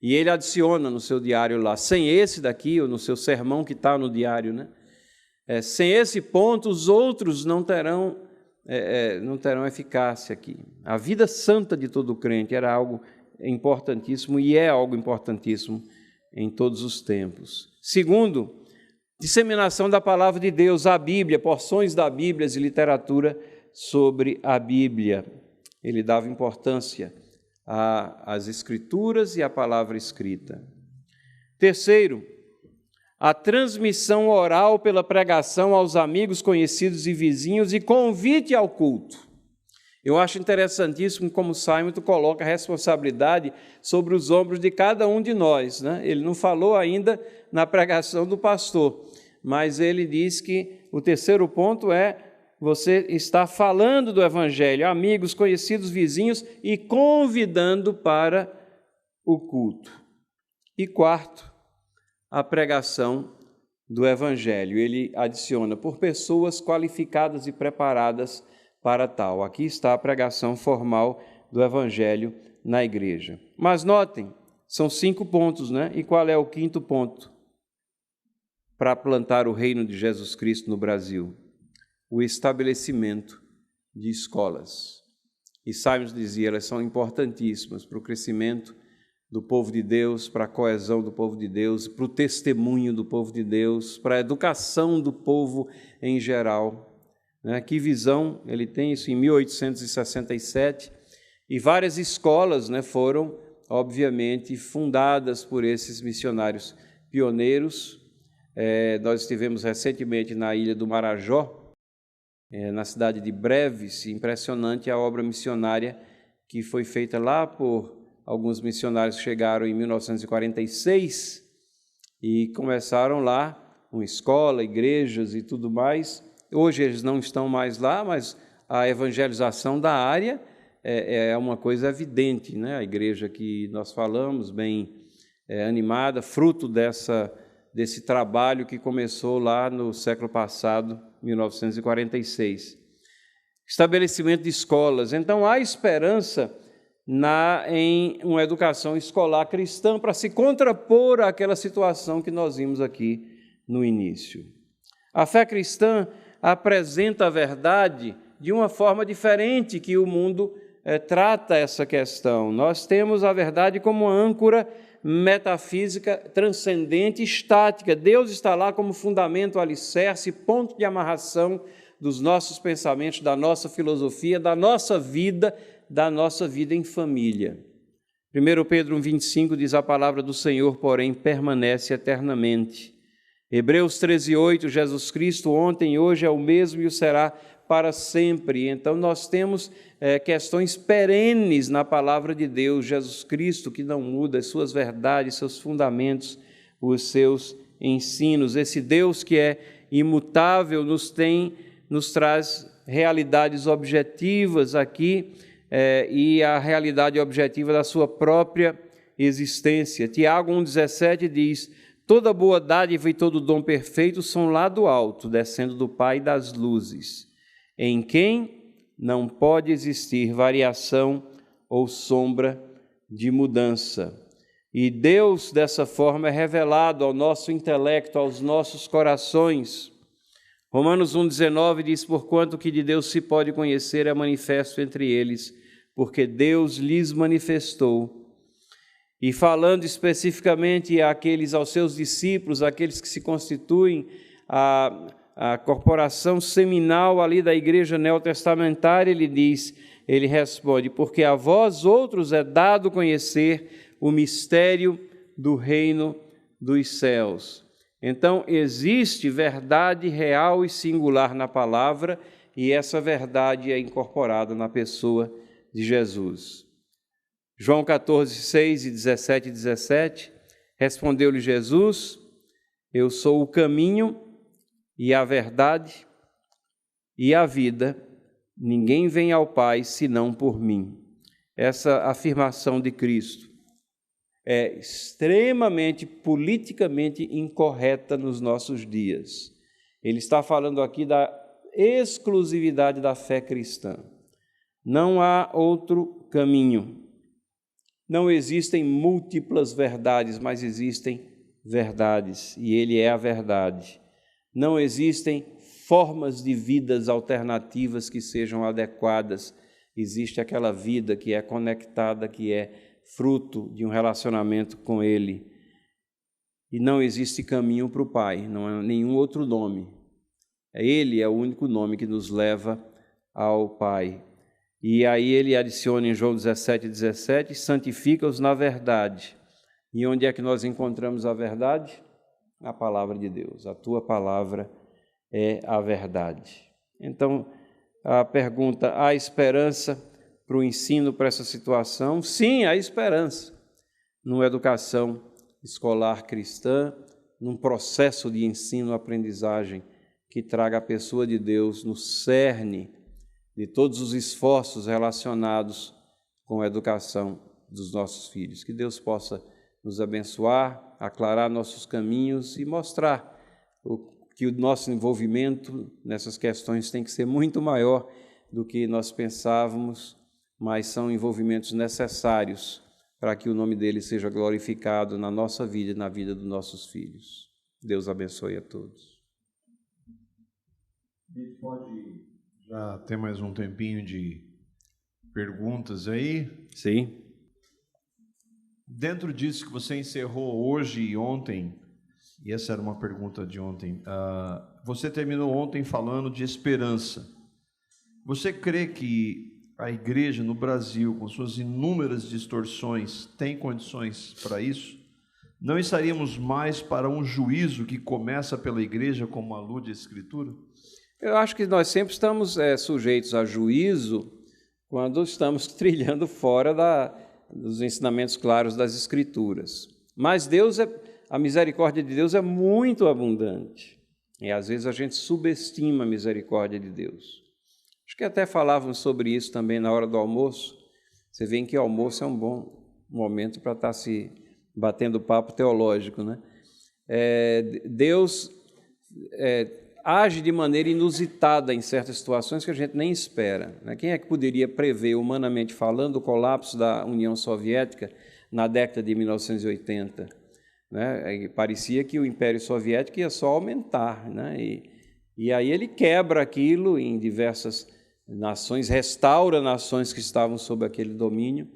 E ele adiciona no seu diário lá, sem esse daqui, ou no seu sermão que está no diário, né? Sem esse ponto, os outros não terão eficácia aqui. A vida santa de todo crente era algo importantíssimo e é algo importantíssimo em todos os tempos. Segundo, disseminação da palavra de Deus, a Bíblia, porções da Bíblia e literatura sobre a Bíblia. Ele dava importância às Escrituras e à palavra escrita. Terceiro, a transmissão oral pela pregação aos amigos, conhecidos e vizinhos e convite ao culto. Eu acho interessantíssimo como Simonton coloca a responsabilidade sobre os ombros de cada um de nós, né? Ele não falou ainda na pregação do pastor, mas ele diz que o terceiro ponto é você estar falando do Evangelho, amigos, conhecidos, vizinhos e convidando para o culto. E quarto, a pregação do Evangelho. Ele adiciona por pessoas qualificadas e preparadas para tal. Aqui está a pregação formal do Evangelho na igreja. Mas notem, são 5 pontos, né? E qual é o 5º ponto para plantar o reino de Jesus Cristo no Brasil? O estabelecimento de escolas. E Simonton dizia, elas são importantíssimas para o crescimento do povo de Deus, para a coesão do povo de Deus, para o testemunho do povo de Deus, para a educação do povo em geral. Que visão, ele tem isso em 1867, e várias escolas foram, obviamente, fundadas por esses missionários pioneiros. Nós estivemos recentemente na ilha do Marajó, na cidade de Breves, impressionante a obra missionária que foi feita lá por alguns missionários que chegaram em 1946 e começaram lá com escola, igrejas e tudo mais. Hoje eles não estão mais lá, mas a evangelização da área é uma coisa evidente, né? A igreja que nós falamos, bem animada, fruto desse trabalho que começou lá no século passado, 1946. Estabelecimento de escolas. Então, há esperança em uma educação escolar cristã para se contrapor àquela situação que nós vimos aqui no início. A fé cristã apresenta a verdade de uma forma diferente que o mundo trata essa questão. Nós temos a verdade como uma âncora metafísica transcendente e estática. Deus está lá como fundamento, alicerce, ponto de amarração dos nossos pensamentos, da nossa filosofia, da nossa vida em família. 1 Pedro 1,25 diz: a palavra do Senhor, porém, permanece eternamente. Hebreus 13,8, Jesus Cristo ontem, hoje é o mesmo e o será para sempre. Então, nós temos questões perenes na palavra de Deus, Jesus Cristo, que não muda, as suas verdades, seus fundamentos, os seus ensinos. Esse Deus que é imutável nos traz realidades objetivas aqui, e a realidade objetiva da sua própria existência. Tiago 1,17 diz: toda boa dádiva e todo dom perfeito são lá do alto, descendo do Pai das luzes, em quem não pode existir variação ou sombra de mudança. E Deus, dessa forma, é revelado ao nosso intelecto, aos nossos corações. Romanos 1,19 diz: porquanto que de Deus se pode conhecer é manifesto entre eles, porque Deus lhes manifestou. E falando especificamente aos seus discípulos, aqueles que se constituem a corporação seminal ali da igreja neotestamentária, ele responde: porque a vós outros é dado conhecer o mistério do reino dos céus. Então, existe verdade real e singular na palavra, e essa verdade é incorporada na pessoa de Jesus. João 14, 6 e 17, respondeu-lhe Jesus: eu sou o caminho e a verdade e a vida, ninguém vem ao Pai senão por mim. Essa afirmação de Cristo é extremamente politicamente incorreta nos nossos dias. Ele está falando aqui da exclusividade da fé cristã. Não há outro caminho. Não existem múltiplas verdades, mas existem verdades, e Ele é a verdade. Não existem formas de vidas alternativas que sejam adequadas. Existe aquela vida que é conectada, que é fruto de um relacionamento com Ele. E não existe caminho para o Pai, não há nenhum outro nome. Ele é o único nome que nos leva ao Pai. E aí ele adiciona em João 17, santifica-os na verdade. E onde é que nós encontramos a verdade? A palavra de Deus. A tua palavra é a verdade. Então, a pergunta: há esperança para o ensino, para essa situação? Sim, há esperança. Numa educação escolar cristã, num processo de ensino-aprendizagem que traga a pessoa de Deus no cerne de todos os esforços relacionados com a educação dos nossos filhos. Que Deus possa nos abençoar, aclarar nossos caminhos e mostrar que o nosso envolvimento nessas questões tem que ser muito maior do que nós pensávamos, mas são envolvimentos necessários para que o nome dele seja glorificado na nossa vida e na vida dos nossos filhos. Deus abençoe a todos. A gente pode já ter mais um tempinho de perguntas aí? Sim. Dentro disso que você encerrou hoje e ontem, e essa era uma pergunta de ontem, você terminou ontem falando de esperança. Você crê que a igreja no Brasil, com suas inúmeras distorções, tem condições para isso? Não estaríamos mais para um juízo que começa pela igreja, como alude a Escritura? Eu acho que nós sempre estamos sujeitos a juízo quando estamos trilhando fora dos ensinamentos claros das Escrituras. Mas a misericórdia de Deus é muito abundante. E às vezes a gente subestima a misericórdia de Deus. Acho que até falávamos sobre isso também na hora do almoço. Você vê que o almoço é um bom momento para estar se batendo papo teológico, né? Deus age de maneira inusitada em certas situações que a gente nem espera, né? Quem é que poderia prever, humanamente falando, o colapso da União Soviética na década de 1980? Né? Parecia que o Império Soviético ia só aumentar, né? E aí ele quebra aquilo em diversas nações, restaura nações que estavam sob aquele domínio,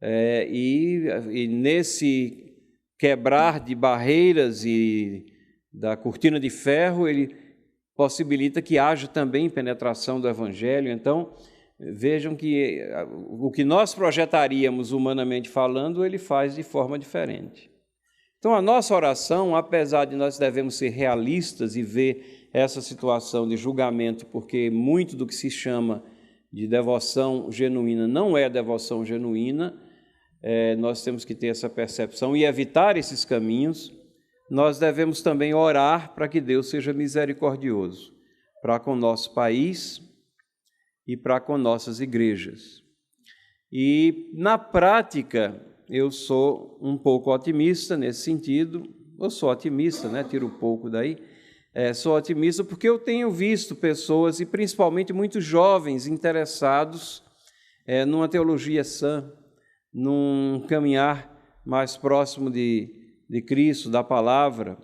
e nesse quebrar de barreiras e da cortina de ferro, ele possibilita que haja também penetração do Evangelho. Então, vejam que o que nós projetaríamos humanamente falando, ele faz de forma diferente. Então, a nossa oração, apesar de nós devemos ser realistas e ver essa situação de julgamento, porque muito do que se chama de devoção genuína não é devoção genuína, nós temos que ter essa percepção e evitar esses caminhos. Nós devemos também orar para que Deus seja misericordioso para com o nosso país e para com nossas igrejas. E, na prática, eu sou um pouco otimista nesse sentido. Eu sou otimista, né? Tiro um pouco daí. Sou otimista porque eu tenho visto pessoas, e principalmente muitos jovens, interessados numa teologia sã, num caminhar mais próximo de Cristo, da palavra.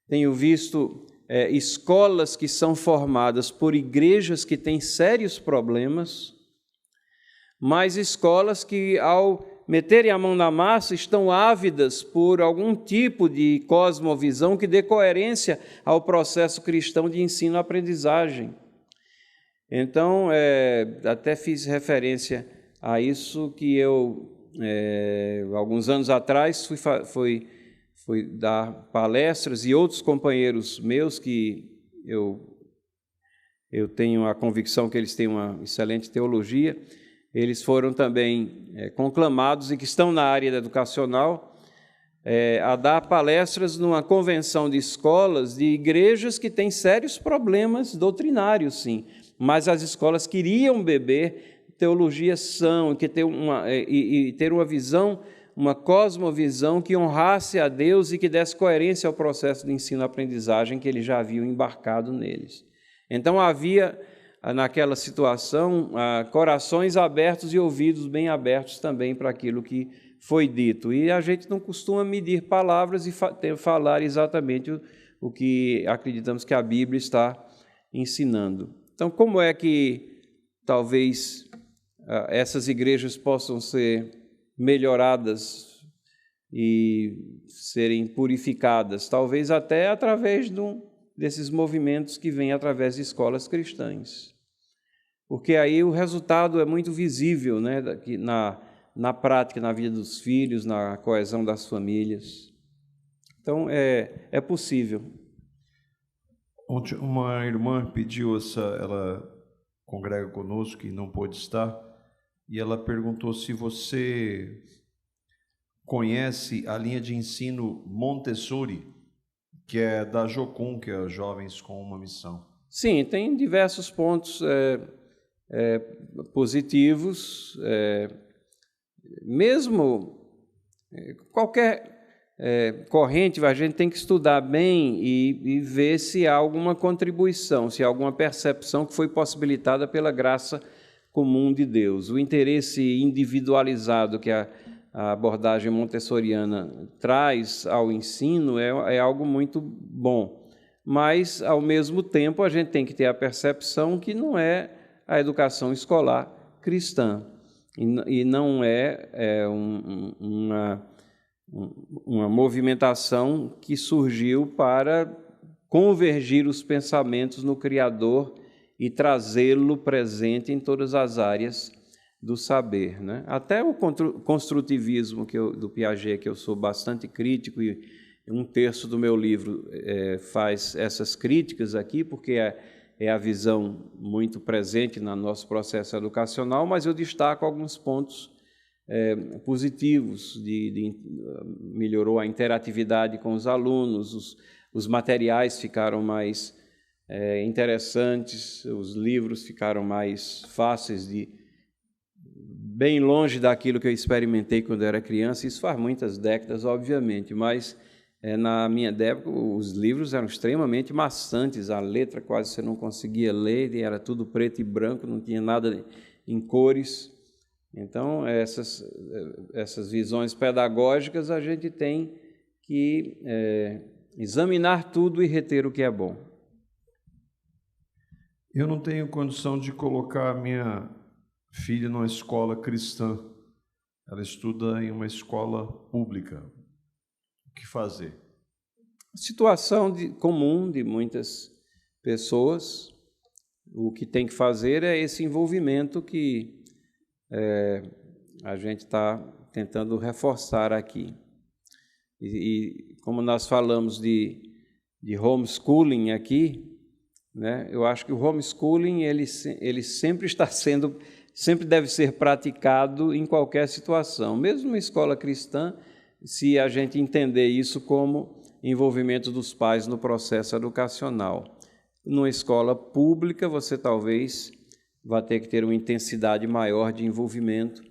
Tenho visto escolas que são formadas por igrejas que têm sérios problemas, mas escolas que, ao meterem a mão na massa, estão ávidas por algum tipo de cosmovisão que dê coerência ao processo cristão de ensino-aprendizagem. Então, até fiz referência a isso, que eu, alguns anos atrás, fui dar palestras, e outros companheiros meus, que eu tenho a convicção que eles têm uma excelente teologia, eles foram também conclamados, e que estão na área educacional, a dar palestras numa convenção de escolas, de igrejas que têm sérios problemas doutrinários, sim, mas as escolas queriam beber teologia sã, que ter uma visão, uma cosmovisão que honrasse a Deus e que desse coerência ao processo de ensino-aprendizagem que eles já haviam embarcado neles. Então, havia, naquela situação, corações abertos e ouvidos bem abertos também para aquilo que foi dito. E a gente não costuma medir palavras e falar exatamente o que acreditamos que a Bíblia está ensinando. Então, como é que talvez essas igrejas possam ser melhoradas e serem purificadas? Talvez até através desses movimentos que vêm através de escolas cristãs. Porque aí o resultado é muito visível, né, na prática, na vida dos filhos, na coesão das famílias. Então, é possível. Ontem uma irmã pediu ela congrega conosco e não pôde estar, e ela perguntou se você conhece a linha de ensino Montessori, que é da Jocum, que é Jovens com uma Missão. Sim, tem diversos pontos positivos. Mesmo qualquer corrente, a gente tem que estudar bem e ver se há alguma contribuição, se há alguma percepção que foi possibilitada pela graça comum de Deus. O interesse individualizado que a abordagem montessoriana traz ao ensino é algo muito bom, mas, ao mesmo tempo, a gente tem que ter a percepção que não é a educação escolar cristã, e não é uma movimentação que surgiu para convergir os pensamentos no Criador e trazê-lo presente em todas as áreas do saber, né? Até o construtivismo do Piaget, que eu sou bastante crítico, e um terço do meu livro faz essas críticas aqui, porque é a visão muito presente no nosso processo educacional, mas eu destaco alguns pontos positivos, melhorou a interatividade com os alunos, os materiais ficaram mais interessantes, os livros ficaram mais fáceis bem longe daquilo que eu experimentei quando eu era criança. Isso faz muitas décadas, obviamente, mas na minha época os livros eram extremamente maçantes, a letra quase você não conseguia ler, e era tudo preto e branco, não tinha nada em cores. Então, essas visões pedagógicas, a gente tem que examinar tudo e reter o que é bom. Eu não tenho condição de colocar a minha filha numa escola cristã. Ela estuda em uma escola pública. O que fazer? Situação comum de muitas pessoas. O que tem que fazer é esse envolvimento que a gente está tentando reforçar aqui. E como nós falamos de homeschooling aqui, né, eu acho que o homeschooling ele sempre deve ser praticado em qualquer situação, mesmo na escola cristã, se a gente entender isso como envolvimento dos pais no processo educacional. Numa escola pública, você talvez vá ter que ter uma intensidade maior de envolvimento.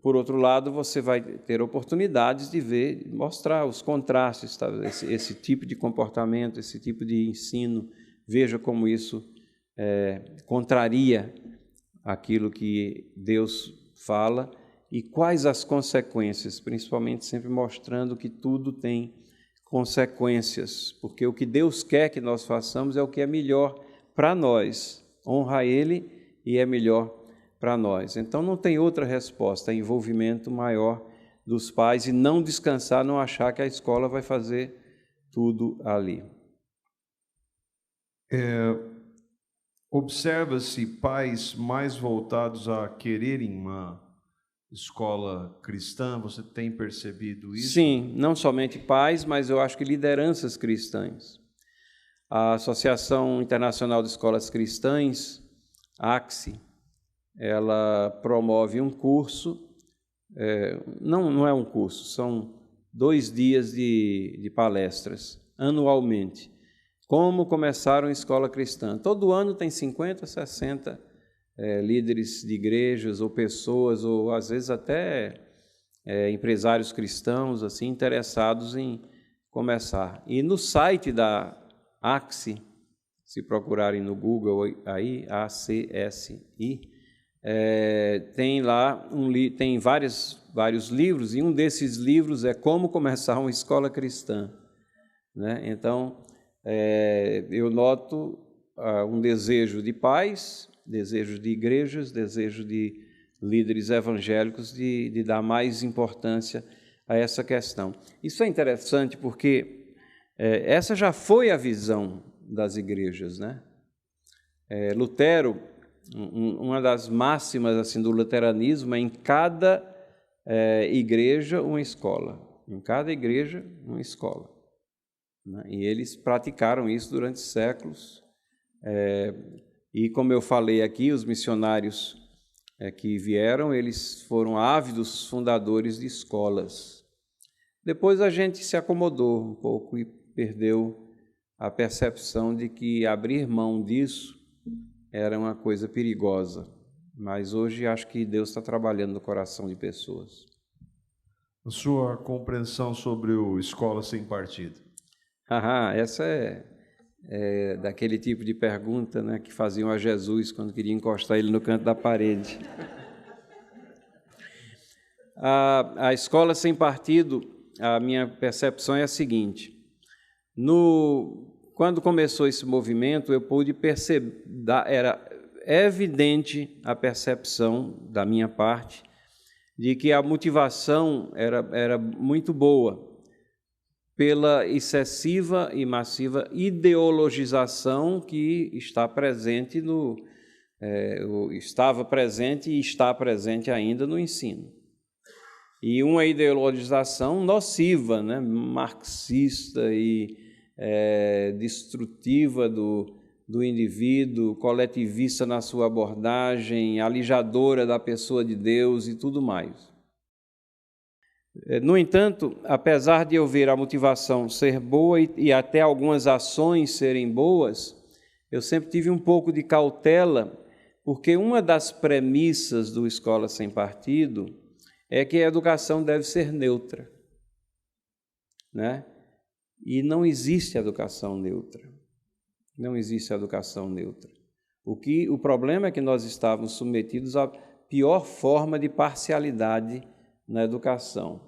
Por outro lado, você vai ter oportunidades de mostrar os contrastes, tá? Esse tipo de comportamento, esse tipo de ensino, veja como isso contraria aquilo que Deus fala e quais as consequências, principalmente sempre mostrando que tudo tem consequências, porque o que Deus quer que nós façamos é o que é melhor para nós, honra Ele e é melhor para nós. Então não tem outra resposta, é envolvimento maior dos pais e não descansar, não achar que a escola vai fazer tudo ali. Observa-se pais mais voltados a quererem uma escola cristã, você tem percebido isso? Sim, não somente pais, mas eu acho que lideranças cristãs. A Associação Internacional de Escolas Cristãs, ACSE, ela promove um curso, não é um curso, são 2 dias de palestras, anualmente. Como começar uma escola cristã? Todo ano tem 50, 60 líderes de igrejas ou pessoas, ou às vezes até empresários cristãos assim, interessados em começar. E no site da ACSE, se procurarem no Google aí, ACSI, tem lá tem vários livros, e um desses livros é Como Começar uma Escola Cristã, né? Então, eu noto um desejo de pais, desejo de igrejas, desejo de líderes evangélicos de dar mais importância a essa questão. Isso é interessante porque essa já foi a visão das igrejas, né? Lutero, uma das máximas assim do luteranismo é em cada igreja uma escola, em cada igreja uma escola, né? E eles praticaram isso durante séculos, e como eu falei aqui, os missionários que vieram, eles foram ávidos fundadores de escolas. Depois a gente se acomodou um pouco e perdeu a percepção de que abrir mão disso era uma coisa perigosa, mas hoje acho que Deus está trabalhando no coração de pessoas. A sua compreensão sobre o escola sem partido? Essa é daquele tipo de pergunta, né, que faziam a Jesus quando queriam encostar ele no canto da parede. A escola sem partido, a minha percepção é a seguinte: quando começou esse movimento, eu pude perceber, era evidente a percepção da minha parte de que a motivação era muito boa pela excessiva e massiva ideologização que está presente estava presente e está presente ainda no ensino. E uma ideologização nociva, né, marxista e destrutiva do indivíduo, coletivista na sua abordagem, alijadora da pessoa de Deus e tudo mais. No entanto, apesar de eu ver a motivação ser boa e até algumas ações serem boas, eu sempre tive um pouco de cautela, porque uma das premissas do Escola Sem Partido é que a educação deve ser neutra, né? E não existe educação neutra. Não existe educação neutra. O problema é que nós estávamos submetidos à pior forma de parcialidade na educação.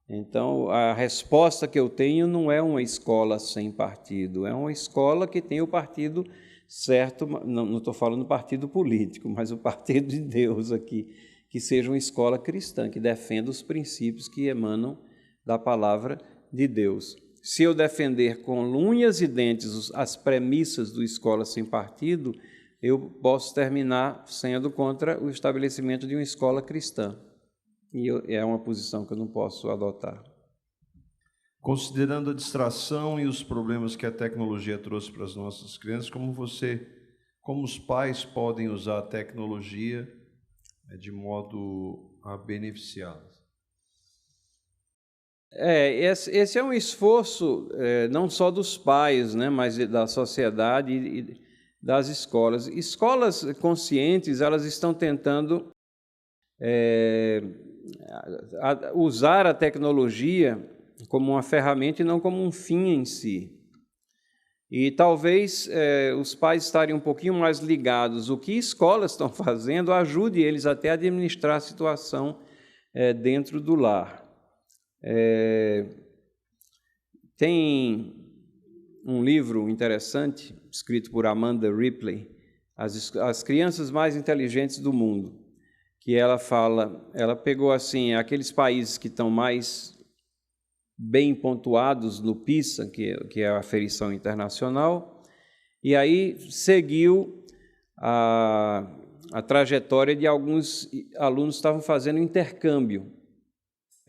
Então, a resposta que eu tenho não é uma escola sem partido, é uma escola que tem o partido certo, não estou falando partido político, mas o partido de Deus aqui, que seja uma escola cristã, que defenda os princípios que emanam da palavra de Deus. Se eu defender com unhas e dentes as premissas do Escola Sem Partido, eu posso terminar sendo contra o estabelecimento de uma escola cristã. E é uma posição que eu não posso adotar. Considerando a distração e os problemas que a tecnologia trouxe para as nossas crianças, como os pais podem usar a tecnologia de modo a beneficiá-las? Esse é um esforço não só dos pais, né, mas da sociedade e das escolas. Escolas conscientes, elas estão tentando usar a tecnologia como uma ferramenta e não como um fim em si. E talvez os pais estarem um pouquinho mais ligados. O que escolas estão fazendo ajude eles até a administrar a situação dentro do lar. Tem um livro interessante, escrito por Amanda Ripley, As Crianças Mais Inteligentes do Mundo, que ela pegou assim aqueles países que estão mais bem pontuados no PISA, que é a aferição internacional, e aí seguiu a trajetória de alguns alunos que estavam fazendo intercâmbio.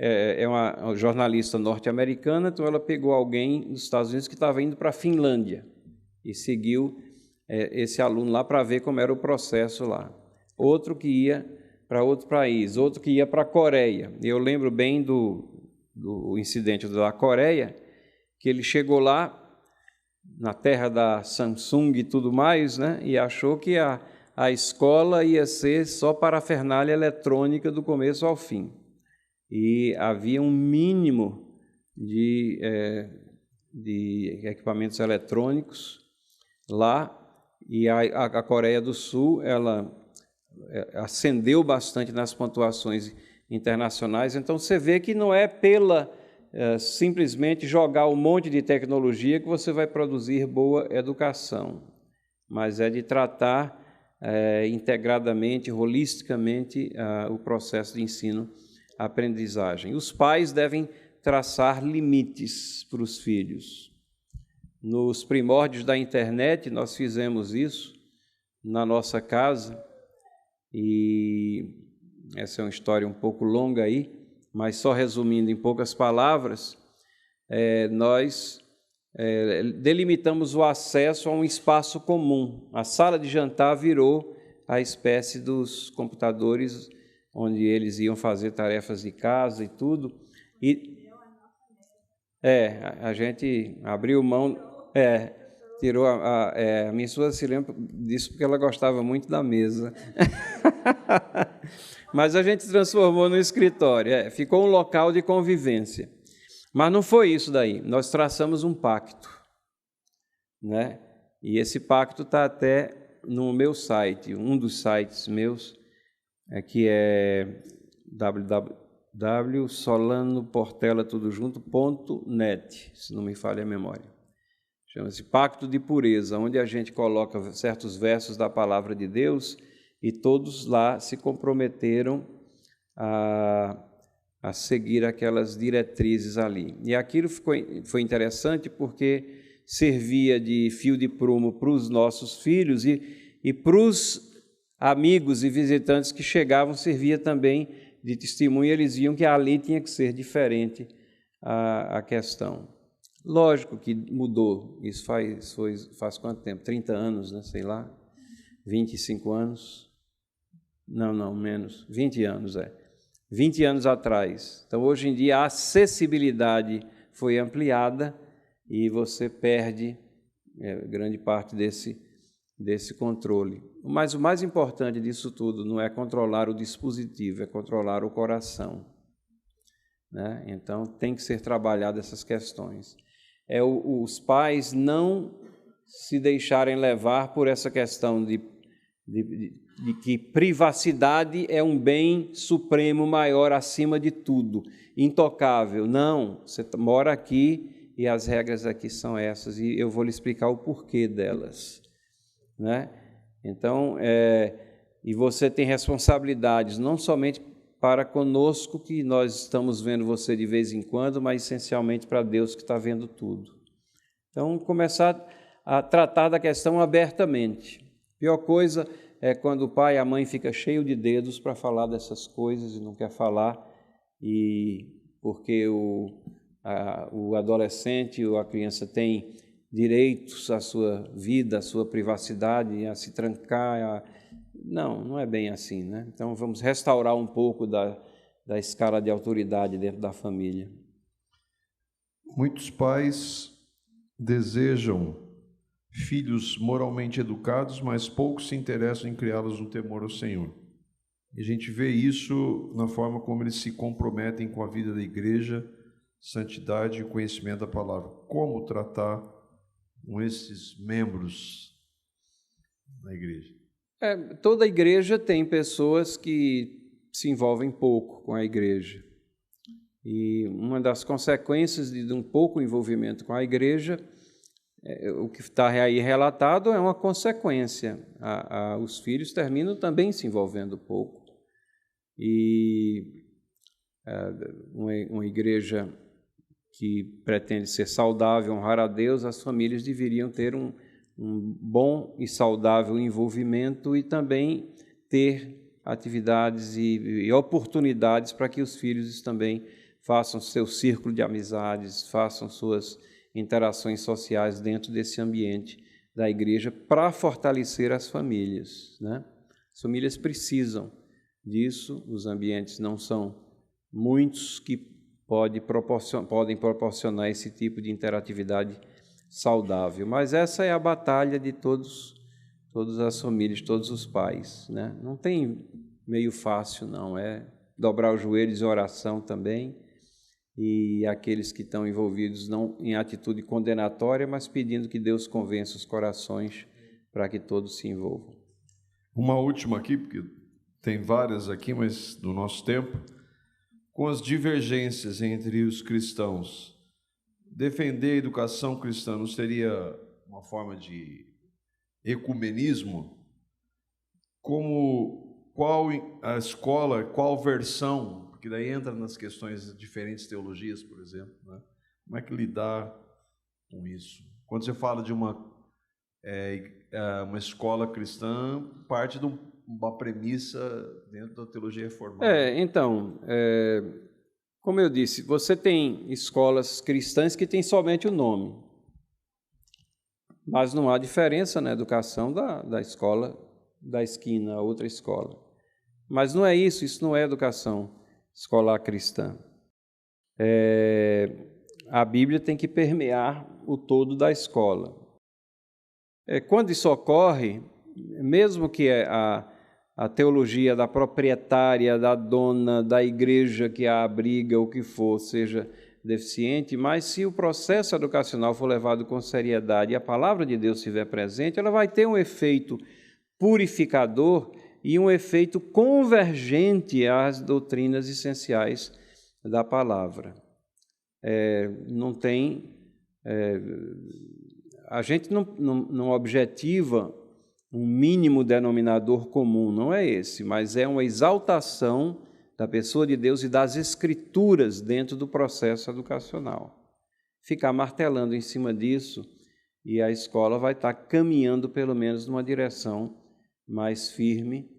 É uma jornalista norte-americana, então ela pegou alguém dos Estados Unidos que estava indo para a Finlândia e seguiu esse aluno lá para ver como era o processo lá. Outro que ia para outro país, outro que ia para a Coreia. Eu lembro bem do incidente da Coreia, que ele chegou lá, na terra da Samsung e tudo mais, né, e achou que a escola ia ser só parafernália eletrônica do começo ao fim. E havia um mínimo de equipamentos eletrônicos lá, e a Coreia do Sul, ela ascendeu bastante nas pontuações internacionais. Então, você vê que não é simplesmente jogar um monte de tecnologia que você vai produzir boa educação, mas é de tratar integradamente, holisticamente, o processo de ensino-aprendizagem. Os pais devem traçar limites para os filhos. Nos primórdios da internet, nós fizemos isso na nossa casa, e essa é uma história um pouco longa aí, mas só resumindo em poucas palavras, nós delimitamos o acesso a um espaço comum. A sala de jantar virou a espécie dos computadores onde eles iam fazer tarefas de casa e tudo. E a gente abriu mão, tirou a minha esposa se lembra disso porque ela gostava muito da mesa. Mas a gente transformou no escritório, ficou um local de convivência. Mas não foi isso daí, nós traçamos um pacto, né? E esse pacto está até no meu site, um dos sites meus, que é www.solanoportela.net, se não me falha a memória. Chama-se Pacto de Pureza, onde a gente coloca certos versos da Palavra de Deus e todos lá se comprometeram a seguir aquelas diretrizes ali. E aquilo foi interessante porque servia de fio de prumo para os nossos filhos e para os amigos e visitantes que chegavam, servia também de testemunho. Eles viam que ali tinha que ser diferente a questão. Lógico que mudou, isso faz quanto tempo? 30 anos, né? Sei lá, 25 anos? Não, menos, 20 anos, 20 anos atrás. Então, hoje em dia, a acessibilidade foi ampliada e você perde grande parte desse controle. Mas o mais importante disso tudo não é controlar o dispositivo, é controlar o coração, né? Então, tem que ser trabalhado essas questões. Os pais não se deixarem levar por essa questão de que privacidade é um bem supremo, maior, acima de tudo, intocável. Não, você mora aqui e as regras aqui são essas, e eu vou lhe explicar o porquê delas, né? Então, e você tem responsabilidades, não somente para conosco, que nós estamos vendo você de vez em quando, mas essencialmente para Deus que está vendo tudo. Então, começar a tratar da questão abertamente. Pior coisa é quando o pai e a mãe ficam cheios de dedos para falar dessas coisas e não quer falar, e porque o adolescente ou a criança tem direitos à sua vida, à sua privacidade, a se trancar. Não é bem assim, né? Então, vamos restaurar um pouco da escala de autoridade dentro da família. Muitos pais desejam filhos moralmente educados, mas poucos se interessam em criá-los no temor ao Senhor. E a gente vê isso na forma como eles se comprometem com a vida da igreja, santidade e conhecimento da palavra. Como tratar com esses membros da igreja? Toda igreja tem pessoas que se envolvem pouco com a igreja. E uma das consequências de um pouco envolvimento com a igreja, o que está aí relatado é uma consequência. Os filhos terminam também se envolvendo pouco. E uma igreja que pretende ser saudável, honrar a Deus, as famílias deveriam ter um bom e saudável envolvimento e também ter atividades e oportunidades para que os filhos também façam seu círculo de amizades, façam suas interações sociais dentro desse ambiente da igreja para fortalecer as famílias, né? As famílias precisam disso, os ambientes não são muitos que podem proporcionar esse tipo de interatividade saudável, mas essa é a batalha de todas as famílias, todos os pais, né? Não tem meio fácil, não, é dobrar os joelhos em oração também, e aqueles que estão envolvidos não em atitude condenatória, mas pedindo que Deus convença os corações para que todos se envolvam. Uma última aqui, porque tem várias aqui, mas do nosso tempo. Com as divergências entre os cristãos, defender a educação cristã não seria uma forma de ecumenismo? Qual a escola, qual versão, porque daí entra nas questões de diferentes teologias, por exemplo, né? Como é que lidar com isso? Quando você fala de uma escola cristã, parte de uma premissa dentro da teologia reformada. Como eu disse, você tem escolas cristãs que têm somente o nome, mas não há diferença na educação da escola da esquina, a outra escola. Mas não é isso não é educação escolar cristã. A Bíblia tem que permear o todo da escola. Quando isso ocorre, mesmo que a teologia da proprietária, da dona, da igreja que a abriga, o que for, seja deficiente, mas se o processo educacional for levado com seriedade e a palavra de Deus estiver presente, ela vai ter um efeito purificador e um efeito convergente às doutrinas essenciais da palavra. A gente não objetiva um mínimo denominador comum, não é esse, mas é uma exaltação da pessoa de Deus e das Escrituras dentro do processo educacional. Ficar martelando em cima disso, e a escola vai estar caminhando pelo menos numa direção mais firme.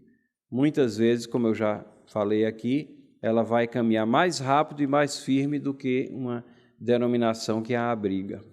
Muitas vezes, como eu já falei aqui, ela vai caminhar mais rápido e mais firme do que uma denominação que a abriga.